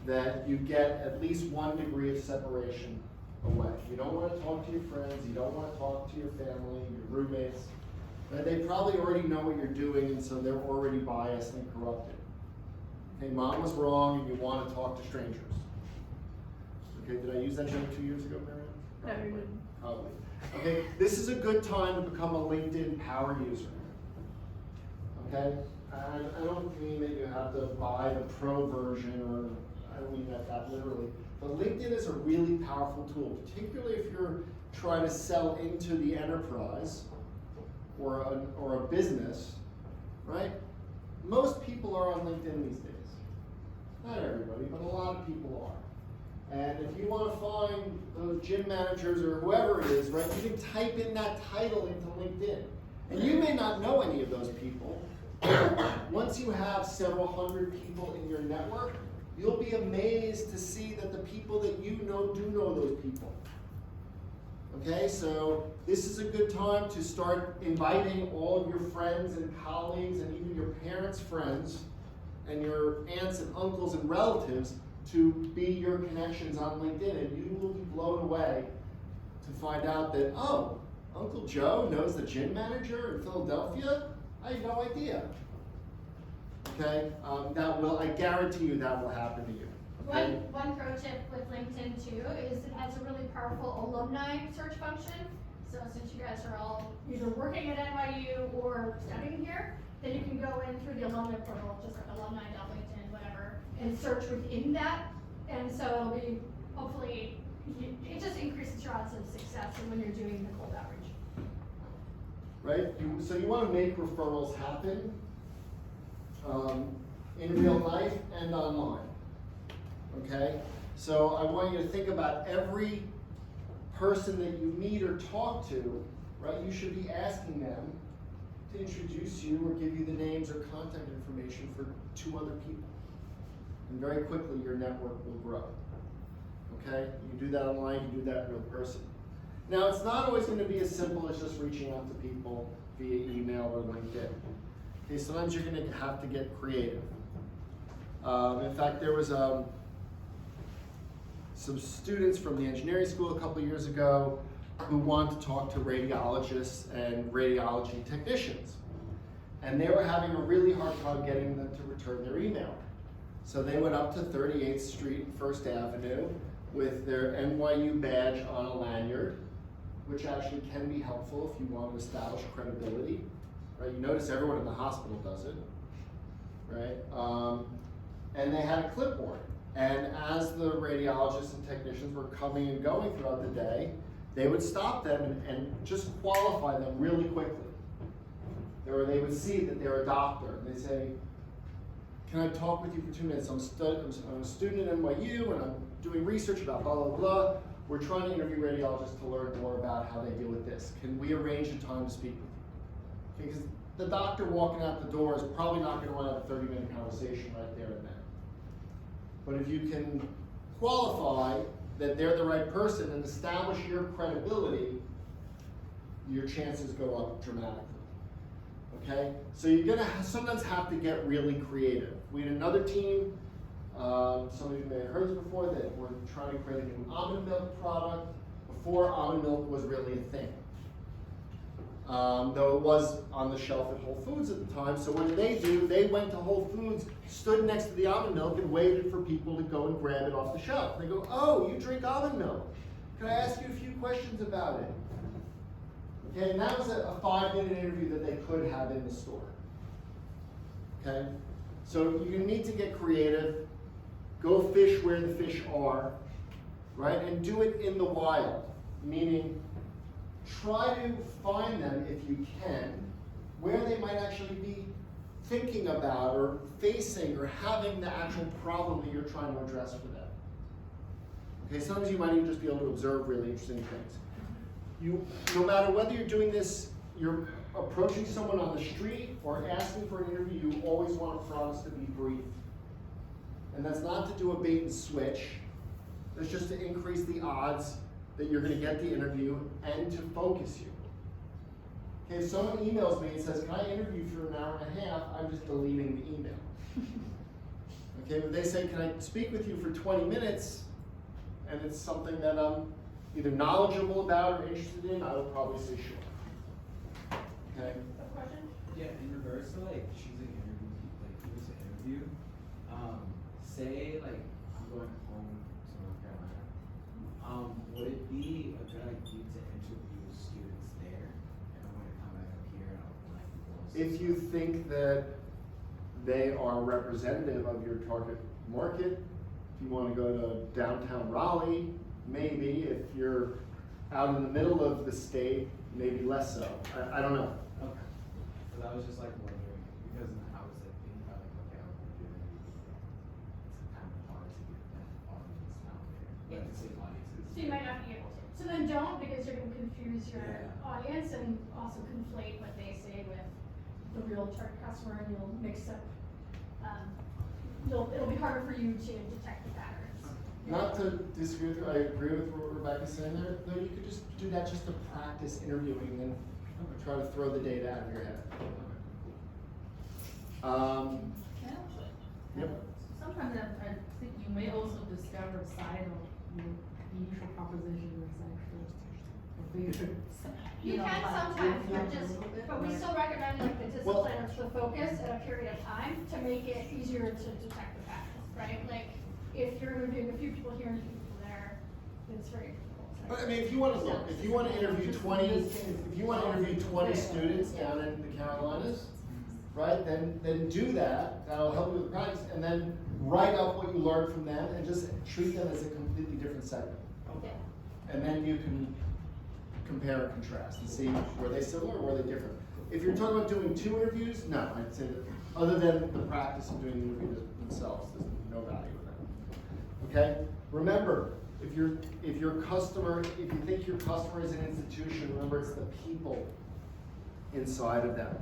that you get at least 1 degree of separation away. You don't want to talk to your friends, you don't want to talk to your family, your roommates. Right? They probably already know what you're doing, and so they're already biased and corrupted. Okay, mom was wrong, and you want to talk to strangers. Okay, did I use that joke 2 years ago, Marianne? No, you didn't. Probably. Okay, this is a good time to become a LinkedIn power user. Okay, and I don't mean that you have to buy the pro version, or I don't mean that literally. But LinkedIn is a really powerful tool, particularly if you're trying to sell into the enterprise or a business, right? Most people are on LinkedIn these days. Not everybody, but a lot of people are. And if you want to find those gym managers or whoever it is, right, you can type in that title into LinkedIn. And you may not know any of those people. Once you have several hundred people in your network, you'll be amazed to see that the people that you know do know those people. Okay, so this is a good time to start inviting all of your friends and colleagues and even your parents' friends and your aunts and uncles and relatives to be your connections on LinkedIn, and you will be blown away to find out that, oh, Uncle Joe knows the gym manager in Philadelphia? I had no idea. Okay, I guarantee you that will happen to you. Okay? One pro tip with LinkedIn too is it has a really powerful alumni search function. So since you guys are all either working at NYU or studying here, then you can go in through the alumni portal, just like alumni.linkedin, whatever, and search within that. And so it'll be, hopefully, it just increases your odds of success when you're doing the cold outreach. Right? So you want to make referrals happen in real life and online. Okay? So I want you to think about every person that you meet or talk to, right? You should be asking them to introduce you or give you the names or contact information for 2 other people. And very quickly your network will grow. Okay? You can do that online, you can do that in real person. Now, it's not always going to be as simple as just reaching out to people via email or LinkedIn. Okay, sometimes you're going to have to get creative. In fact, there was some students from the engineering school a couple of years ago who wanted to talk to radiologists and radiology technicians. And they were having a really hard time getting them to return their email. So they went up to 38th Street and First Avenue with their NYU badge on a lanyard, which actually can be helpful if you want to establish credibility. Right? You notice everyone in the hospital does it, right? And they had a clipboard. And as the radiologists and technicians were coming and going throughout the day, they would stop them and just qualify them really quickly. Or they would see that they're a doctor, and they say, can I talk with you for 2 minutes? I'm a student at NYU, and I'm doing research about blah, blah, blah. We're trying to interview radiologists to learn more about how they deal with this. Can we arrange a time to speak with you? Because the doctor walking out the door is probably not going to want to have a 30-minute conversation right there and then. But if you can qualify that they're the right person and establish your credibility, your chances go up dramatically. Okay? So you're going to sometimes have to get really creative. We had another team, some of you may have heard this before, that were trying to create a new almond milk product before almond milk was really a thing. Though it was on the shelf at Whole Foods at the time. So what did they do? They went to Whole Foods, stood next to the almond milk, and waited for people to go and grab it off the shelf. They go, oh, you drink almond milk. Can I ask you a few questions about it? Okay, and that was a 5-minute interview that they could have in the store. Okay? So you need to get creative, go fish where the fish are, right? And do it in the wild, meaning try to find them, if you can, where they might actually be thinking about or facing or having the actual problem that you're trying to address for them. Okay, sometimes you might even just be able to observe really interesting things. No matter whether you're doing this, you're approaching someone on the street or asking for an interview, you always want to promise to be brief. And that's not to do a bait and switch. That's just to increase the odds that you're going to get the interview and to focus you. Okay, if someone emails me and says, can I interview for an hour and a half, I'm just deleting the email. Okay, but they say, can I speak with you for 20 minutes, and it's something that I'm either knowledgeable about or interested in, I would probably say sure. Okay? A question? Yeah, in regards to like choosing interview, like who to interview, say like I'm going home to North Carolina, would it be a good idea to interview students there, and I'm going to come back up here and I'll like If you think that they are representative of your target market, if you want to go to downtown Raleigh, maybe. If you're out in the middle of the state, maybe less so. I don't know. Okay. Because I was just like wondering, because I was like thinking about like, okay, I'm going to do it. It's kind of hard to get that audience out there. But the same audiences. So you might not be able to. So then don't, because you're going to confuse your audience and also conflate what they say with the real target customer, and you'll mix up. It'll be harder for you to detect the patterns. Not to disagree with her, I agree with what Rebecca's saying there, though you could just do that just to practice interviewing and try to throw the data out of your head. Yep. Sometimes I think you may also discover a side of your initial proposition that's actually a bigger. You can sometimes, but we still recommend like the discipline or the focus at a period of time to make it easier to detect the patterns, right? Like if you're interviewing a few people here and a few people there, it's very difficult. But I mean, if you want to look, if you want to interview 20 students down in the Carolinas, right? Then do that. That'll help you with practice, and then write up what you learned from them, and just treat them as a completely different segment. Okay. And then you can compare and contrast and see were they similar or were they different. If you're talking about doing 2 interviews, no, I'd say that other than the practice of doing the interviews themselves, there's no value in that. Okay? Remember, if you think your customer is an institution, remember it's the people inside of them.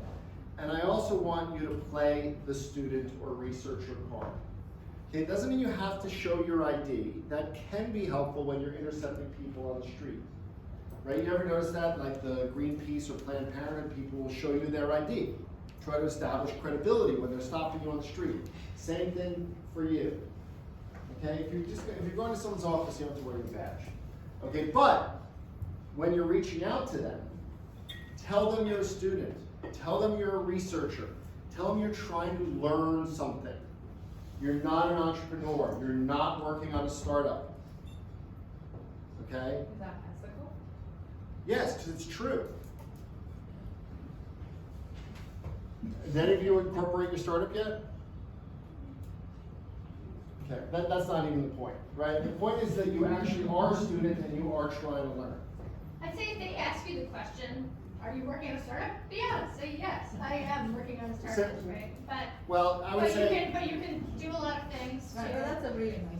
And I also want you to play the student or researcher card. Okay, it doesn't mean you have to show your ID. That can be helpful when you're intercepting people on the street. Right? You ever notice that? Like the Greenpeace or Planned Parenthood people will show you their ID. Try to establish credibility when they're stopping you on the street. Same thing for you. Okay? If you're going to someone's office, you don't have to wear your badge. Okay, but when you're reaching out to them, tell them you're a student. Tell them you're a researcher. Tell them you're trying to learn something. You're not an entrepreneur. You're not working on a startup. Okay? Is that ethical? Yes, because it's true. Did any of you incorporate your startup yet? Okay, that's not even the point, right? The point is that you actually are a student and you are trying to learn. I'd say if they ask you the question, are you working on a startup? Yeah, say yes, I am working on a startup, right? But Well, I would say. you can do a lot of things. Right, to- well, that's a really nice thing.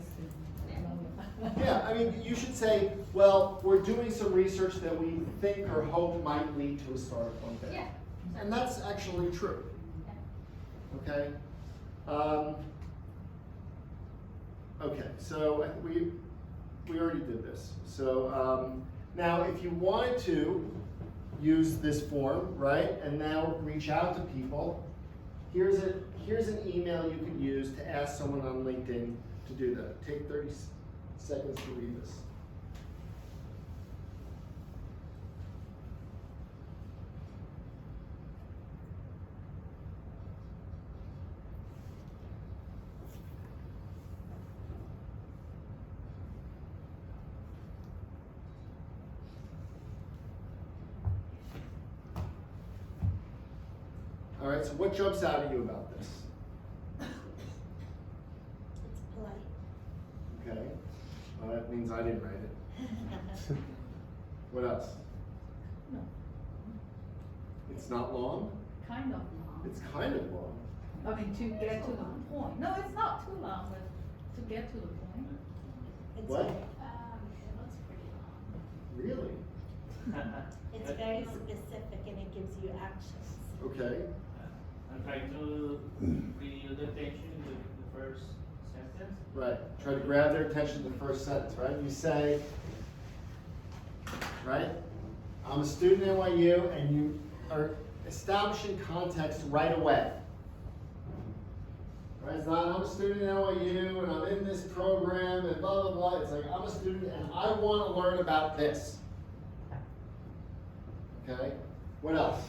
Yeah, I mean, you should say, well, we're doing some research that we think or hope might lead to a startup one day. Yeah. And that's actually true. Okay? Okay, so I think we already did this. So now if you wanted to use this form, right, and now reach out to people, here's an email you can use to ask someone on LinkedIn to do that. Take 30 seconds to read this. All right, so what jumps out at you about this? It's polite. Okay, well, that means I didn't write it. What else? No. It's not long? Kind of long. It's kind of long. I mean, to get to the point. No, it's not too long, but to get to the point. It's What? it looks pretty long. Really? It's very specific and it gives you actions. Okay. I'm trying to bring your attention to the first sentence. Right. Try to grab their attention in the first sentence, right? You say, right? I'm a student at NYU, and you are establishing context right away. Right? It's not, I'm a student at NYU, and I'm in this program, and blah, blah, blah. It's like, I'm a student, and I want to learn about this. Okay? What else?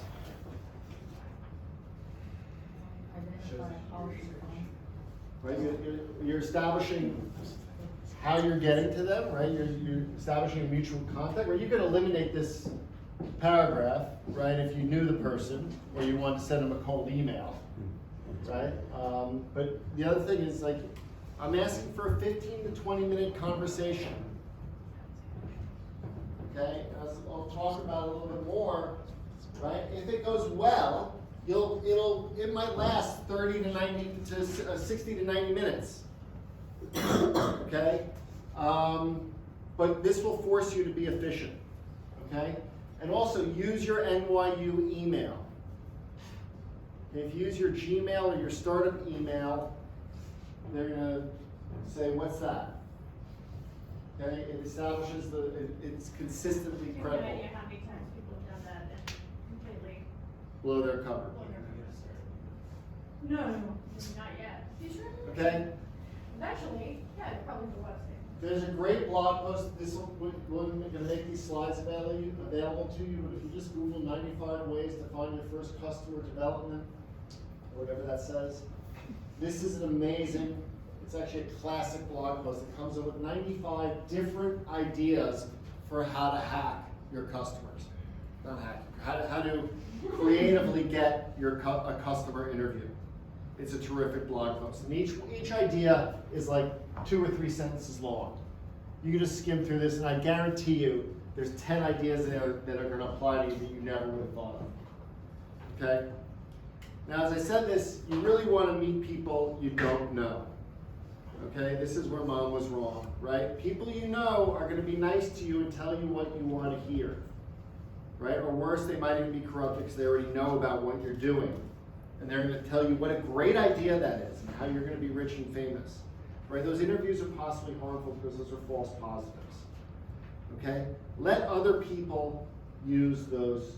Identify how to find. Right? You're establishing how you're getting to them, right? You're establishing a mutual contact, right? You could eliminate this paragraph, right, if you knew the person or you wanted to send them a cold email, right? But the other thing is, like, I'm asking for a 15 to 20-minute conversation. Okay? I'll talk about it a little bit more, right? If it goes well, it might last 30 to 90 to 60 to 90 minutes. Okay? But this will force you to be efficient. Okay? And also use your NYU email. Okay, if you use your Gmail or your startup email, they're gonna say, what's that? Okay? It establishes it's consistently You have credible. no idea how many times people have done that and completely Blow their cover. blown their cover. No, not yet. You sure? Okay? Eventually, yeah, it probably will. There's a great blog post. We're going to make these slides available to you, but if you just Google 95 ways to find your first customer development, or whatever that says, this is an amazing, it's actually a classic blog post. It comes up with 95 different ideas for how to hack your customers. Not hack, how to creatively get a customer interview. It's a terrific blog post. And each idea is like 2 or 3 sentences long. You can just skim through this, and I guarantee you there's 10 ideas there that are going to apply to you that you never would have thought of. Okay? Now, as I said this, you really want to meet people you don't know. Okay? This is where Mom was wrong, right? People you know are going to be nice to you and tell you what you want to hear. Right? Or worse, they might even be corrupt because they already know about what you're doing. And they're going to tell you what a great idea that is and how you're going to be rich and famous. Right? Those interviews are possibly harmful because those are false positives. Okay? Let other people use those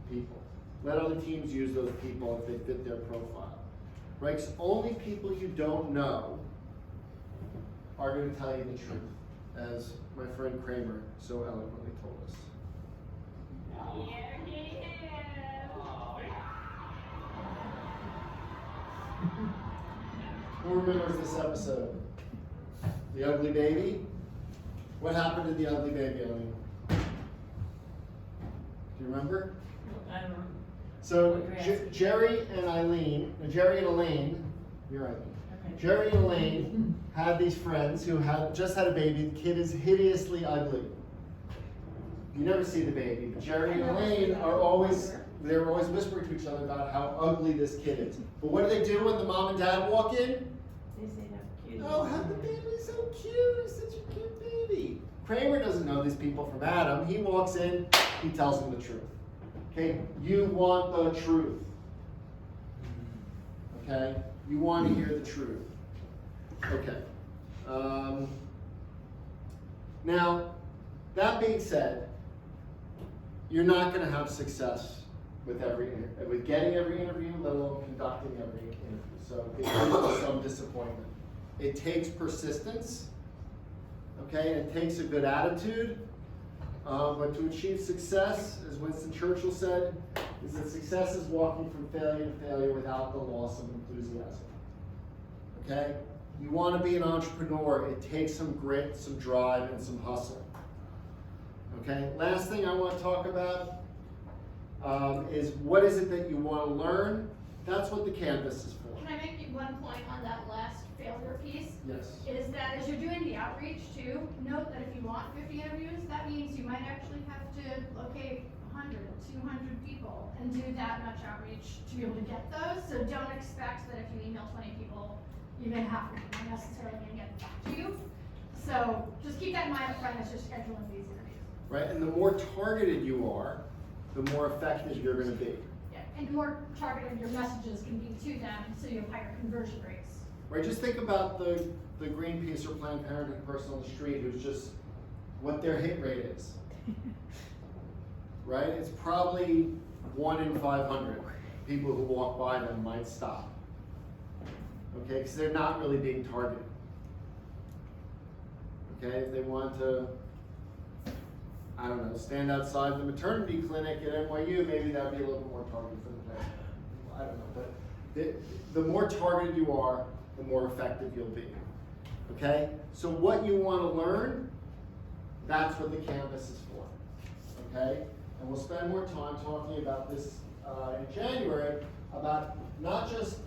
people. Let other teams use those people if they fit their profile. Right? Because only people you don't know are going to tell you the truth, as my friend Kramer so eloquently told us. Who remembers this episode? The Ugly Baby? What happened to the Ugly Baby, Eileen? Do you remember? I don't know. So Jerry and Elaine, you're Eileen. Jerry and Elaine had these friends who had just had a baby. The kid is hideously ugly. You never see the baby, but Jerry and Elaine are always, they're always whispering to each other about how ugly this kid is. But what do when the mom and dad walk in? They say that cute. Oh, how the baby's so cute, he's such a cute baby. Kramer doesn't know these people from Adam. He walks in, he tells them the truth. Okay, you want the truth. Okay, you want to hear the truth. Okay. Now, that being said, you're not going to have success with getting every interview, let alone conducting every interview. So it is some disappointment. It takes persistence, okay? It takes a good attitude. But to achieve success, as Winston Churchill said, is that success is walking from failure to failure without the loss of enthusiasm. Okay? You want to be an entrepreneur, it takes some grit, some drive, and some hustle. Okay? Last thing I want to talk about is what is it that you want to learn? That's what the Canvas is for. Can I make you one point on that last failure piece? Yes. Is that as you're doing the outreach too, note that if you want 50 interviews, that means you might actually have to locate 100, 200 people and do that much outreach to be able to get those. So don't expect that if you email 20 people, even half of them are necessarily going to get back to you. So just keep that in mind up front as you're scheduling these interviews. Right, and the more targeted you are, the more effective you're going to be. Yeah, and the more targeted your messages can be to them, so you have higher conversion rates. Right, just think about the Greenpeace or Planned Parenthood person on the street who's just, what their hit rate is. Right, it's probably 1 in 500 people who walk by them might stop. Okay, because they're not really being targeted. Okay, if they want to, I don't know, stand outside the maternity clinic at NYU, maybe that would be a little more targeted for the parent. I don't know, but the more targeted you are, the more effective you'll be. Okay? So what you want to learn, that's what the Canvas is for. Okay? And we'll spend more time talking about this in January, about not just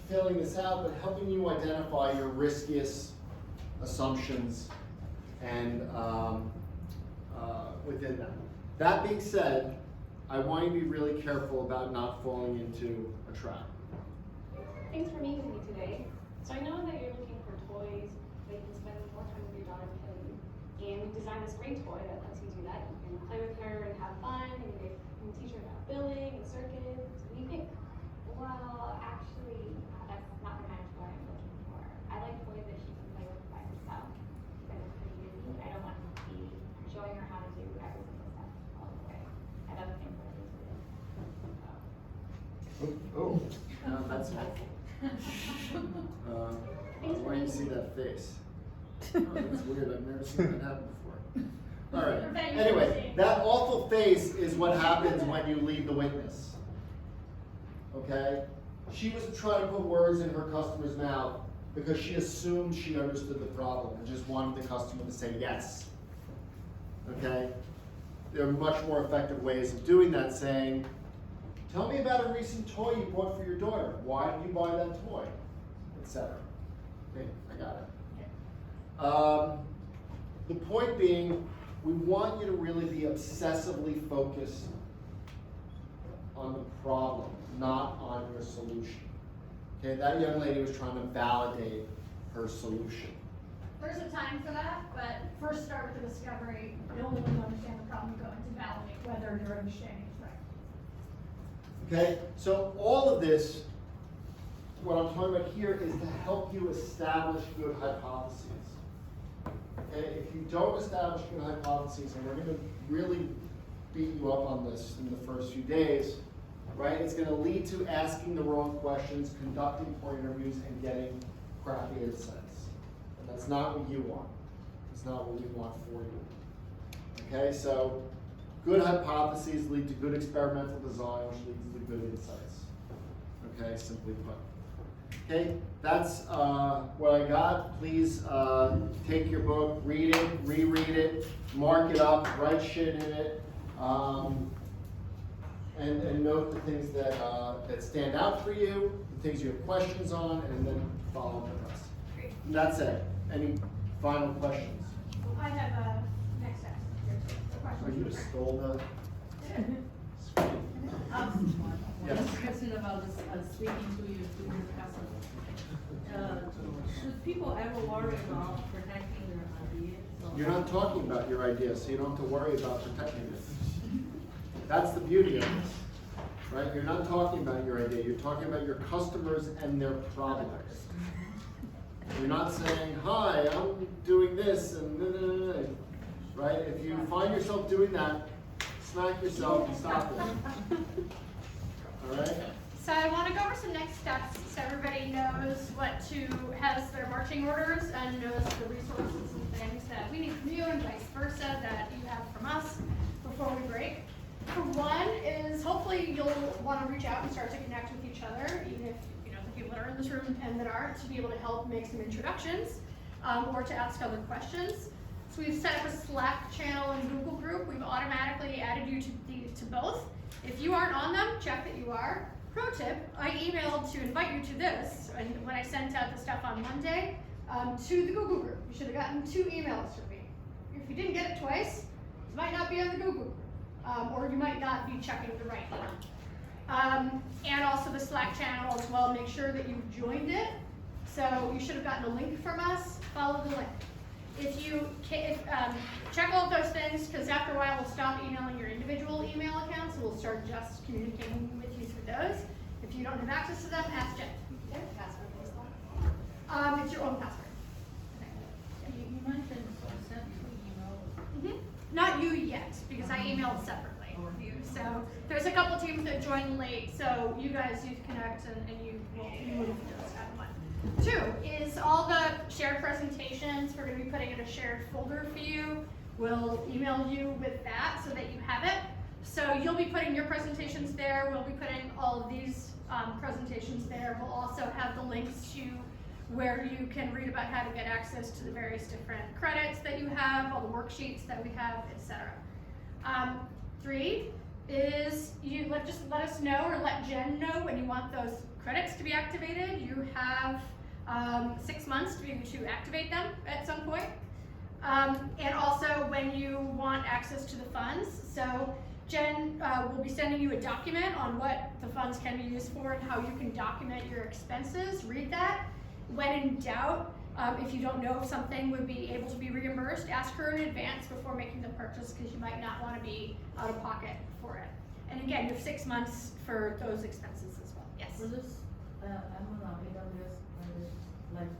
filling this out, but helping you identify your riskiest assumptions and within them. That being said, I want you to be really careful about not falling into a trap. Thanks for meeting with me today. So I know that you're looking for toys that you can spend more time with your daughter playing. And we designed this great toy that lets you do that. You can play with her and have fun, and you can teach her about billing and circuits. And you think, well, actually, that's not the kind of toy I'm looking for. I like toys that she can play with by herself. Because it's pretty busy. I don't want to be showing her how to do every single step all the way. I have other things that I need to do. Oh, that's why do you see that face? Oh, that's weird. I've never seen that happen before. All right. Anyway, that awful face is what happens when you lead the witness. Okay? She was trying to put words in her customer's mouth because she assumed she understood the problem and just wanted the customer to say yes. Okay? There are much more effective ways of doing that, saying, tell me about a recent toy you bought for your daughter. Why did you buy that toy? Etc. Okay, I got it. The point being, we want you to really be obsessively focused on the problem, not on your solution. Okay, that young lady was trying to validate her solution. There's a time for that, but first start with the discovery. And only when you understand the problem, you go into validate whether your understanding is right. Okay, so all of this, what I'm talking about here is to help you establish good hypotheses. Okay, if you don't establish good hypotheses, and we're going to really beat you up on this in the first few days, right? It's going to lead to asking the wrong questions, conducting poor interviews, and getting crappy insights. And that's not what you want. It's not what we want for you. Okay, so good hypotheses lead to good experimental design, which leads to good insights. Okay, simply put. Okay, that's what I got. Please take your book, read it, reread it, mark it up, write shit in it, and note the things that stand out for you, the things you have questions on, and then follow the rest. And that's it. Any final questions? I have next steps here too. questions. you stole the? One question about this, speaking to your customer. Should people ever worry about protecting their ideas? You're not talking about your idea, so you don't have to worry about protecting it. That's the beauty of this, right? You're not talking about your idea, you're talking about your customers and their problems. You're not saying, hi, I'm doing this, and right? If you find yourself doing that, smack yourself and stop it. All right? So I want to go over some next steps so everybody knows has their marching orders and knows the resources and things that we need from you and vice versa that you have from us before we break. For one is hopefully you'll want to reach out and start to connect with each other, even if you know the people that are in this room and that aren't, to be able to help make some introductions or to ask other questions. So we've set up a Slack channel and Google group. We've automatically added you to both. If you aren't on them, check that you are. Pro tip, I emailed to invite you to this, and when I sent out the stuff on Monday, to the Google group. You should have gotten 2 emails from me. If you didn't get it twice, it might not be on the Google group, or you might not be checking the right email. And also the Slack channel as well, make sure that you've joined it. So you should have gotten a link from us, follow the link. If you check all of those things, because after a while we'll stop emailing your individual email accounts and we'll start just communicating with you through those. If you don't have access to them, ask Jen. What password is that? It's your own password. Okay. You mentioned sent 2 emails. Not you yet, because I emailed separately with you. So there's a couple teams that joined late, so you guys need to connect and you will move those out of one. 2 is all the shared presentations. We're going to be putting in a shared folder for you. We'll email you with that so that you have it. So you'll be putting your presentations there. We'll be putting all of these presentations there. We'll also have the links to where you can read about how to get access to the various different credits that you have, all the worksheets that we have, etc. 3 is just let us know or let Jen know when you want those credits to be activated. You have 6 months to be able to activate them at some point. And also when you want access to the funds. So Jen will be sending you a document on what the funds can be used for and how you can document your expenses. Read that. When in doubt, if you don't know if something would be able to be reimbursed, ask her in advance before making the purchase because you might not want to be out of pocket for it. And again, you have 6 months for those expenses as well. Yes? For this Amazon AWS, like,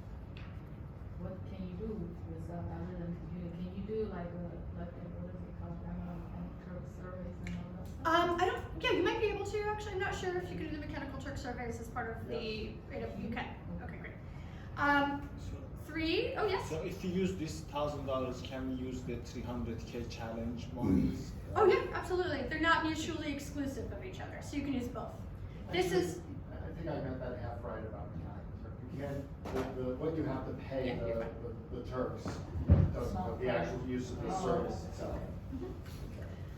what can you do with that other than computing? Can you do like what is it called, mechanical surveys and all that stuff? Yeah, you might be able to actually. I'm not sure if you can do the mechanical Turk surveys as part of the AWS. You can. Okay, great. 3, oh yes? So if you use this $1,000, can we use the 300K challenge ones? Oh yeah, absolutely. They're not mutually exclusive of each other, so you can use both. This is. I think I got that half right about mechanical Turk. You can't, what you have to pay the Turks doesn't, the actual use of the service itself.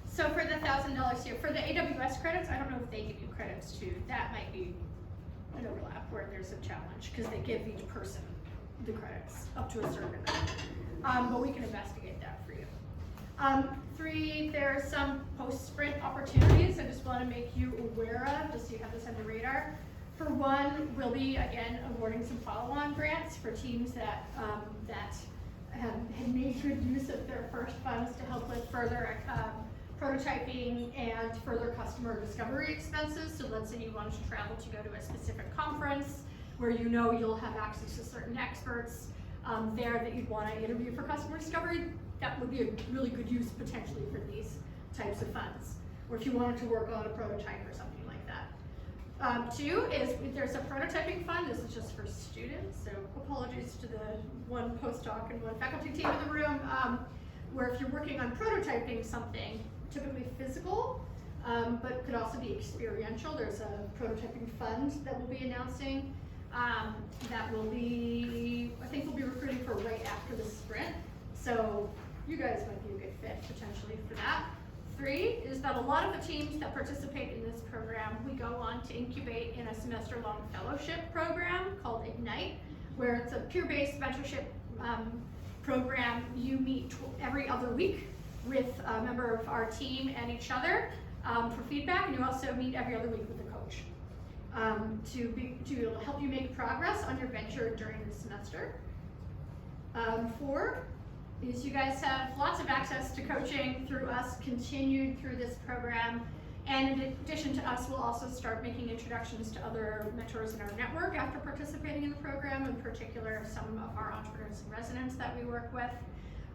So for the $1,000 here, for the AWS credits, I don't know if they give you credits too. That might be an overlap where there's a challenge because they give each person the credits up to a certain amount. But we can investigate that for you. 3, there are some post-sprint opportunities I just want to make you aware of, just so you have this on the radar. For one, we'll be, again, awarding some follow-on grants for teams that had made good use of their first funds to help with further prototyping and further customer discovery expenses. So let's say you wanted to travel to go to a specific conference where you know you'll have access to certain experts there that you'd want to interview for customer discovery. That would be a really good use potentially for these types of funds. Or if you wanted to work on a prototype or something like that. 2 is there's a prototyping fund. This is just for students. So apologies to the one postdoc and one faculty team in the room. Where if you're working on prototyping something, typically physical, but could also be experiential. There's a prototyping fund that we'll be announcing that will be, I think we'll be recruiting for right after the sprint. So you guys might be a good fit potentially for that. 3 is that a lot of the teams that participate in this program, we go on to incubate in a semester-long fellowship program called Ignite, where it's a peer-based mentorship program. You meet every other week with a member of our team and each other for feedback, and you also meet every other week with a coach to help you make progress on your venture during the semester. 4 is you guys have lots of access to coaching through us, continued through this program. And in addition to us, we'll also start making introductions to other mentors in our network after participating in the program, in particular some of our entrepreneurs and residents that we work with.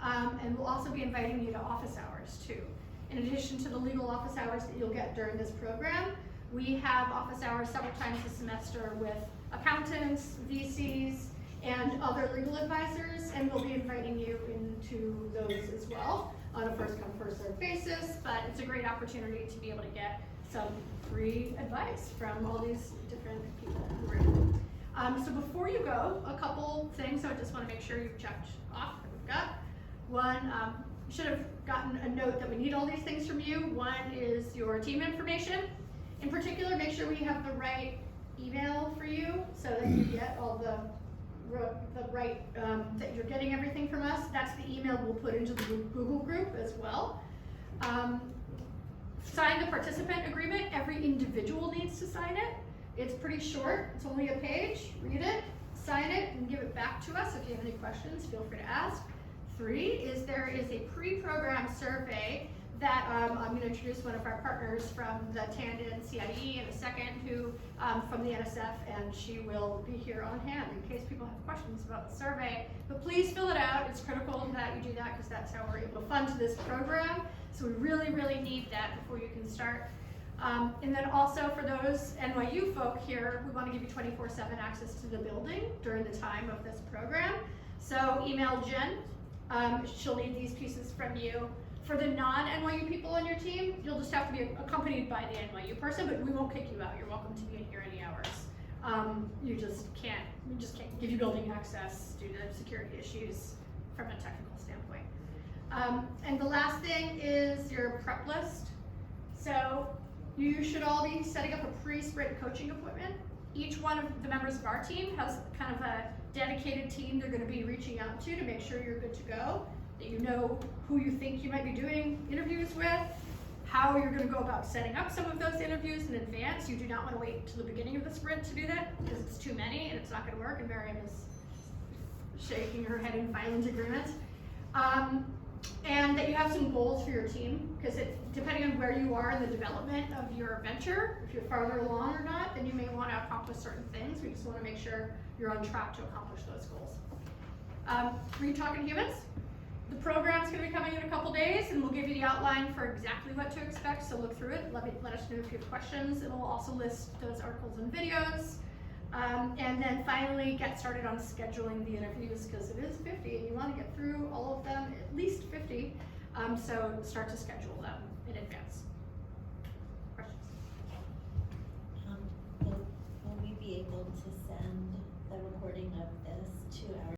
And we'll also be inviting you to office hours too. In addition to the legal office hours that you'll get during this program, we have office hours several times a semester with accountants, VCs, and other legal advisors, and we'll be inviting you into those as well on a first come, first served basis, but it's a great opportunity to be able to get some free advice from all these different people in the room. So before you go, a couple things I just want to make sure you've checked off that we've got. One, you should have gotten a note that we need all these things from you. One is your team information. In particular, make sure we have the right email for you so that you get all the right, that you're getting everything from us. That's the email we'll put into the Google group as well. Sign the participant agreement. Every individual needs to sign it. It's pretty short. It's only a page. Read it, sign it, and give it back to us. If you have any questions, feel free to ask. 3 is there is a pre-programmed survey that I'm going to introduce one of our partners from the Tandon CIE in a second, who from the NSF, and she will be here on hand in case people have questions about the survey. But please fill it out. It's critical that you do that because that's how we're able to fund this program. So we really, really need that before you can start. And then also for those NYU folk here, we want to give you 24/7 access to the building during the time of this program. So email Jen. She'll need these pieces from you. For the non-NYU people on your team, you'll just have to be accompanied by the NYU person, but we won't kick you out. You're welcome to be in here any hours. We just can't give you building access due to security issues from a technical standpoint. And the last thing is your prep list. So you should all be setting up a pre-sprint coaching appointment. Each one of the members of our team has kind of a dedicated team they're going to be reaching out to make sure you're good to go, that you know who you think you might be doing interviews with, how you're going to go about setting up some of those interviews in advance. You do not want to wait until the beginning of the sprint to do that because it's too many and it's not going to work, and Miriam is shaking her head in violent agreement. And that you have some goals for your team, because depending on where you are in the development of your venture, if you're farther along or not, then you may want to accomplish certain things. We just want to make sure you're on track to accomplish those goals. Read Talking Humans. The program's going to be coming in a couple days, and we'll give you the outline for exactly what to expect, so look through it. Let us know if you have questions. It will also list those articles and videos. And then finally, get started on scheduling the interviews, because it is 50, and you want to get through all of them, at least 50, so start to schedule them in advance. Questions? Will we be able to send the recording of this to our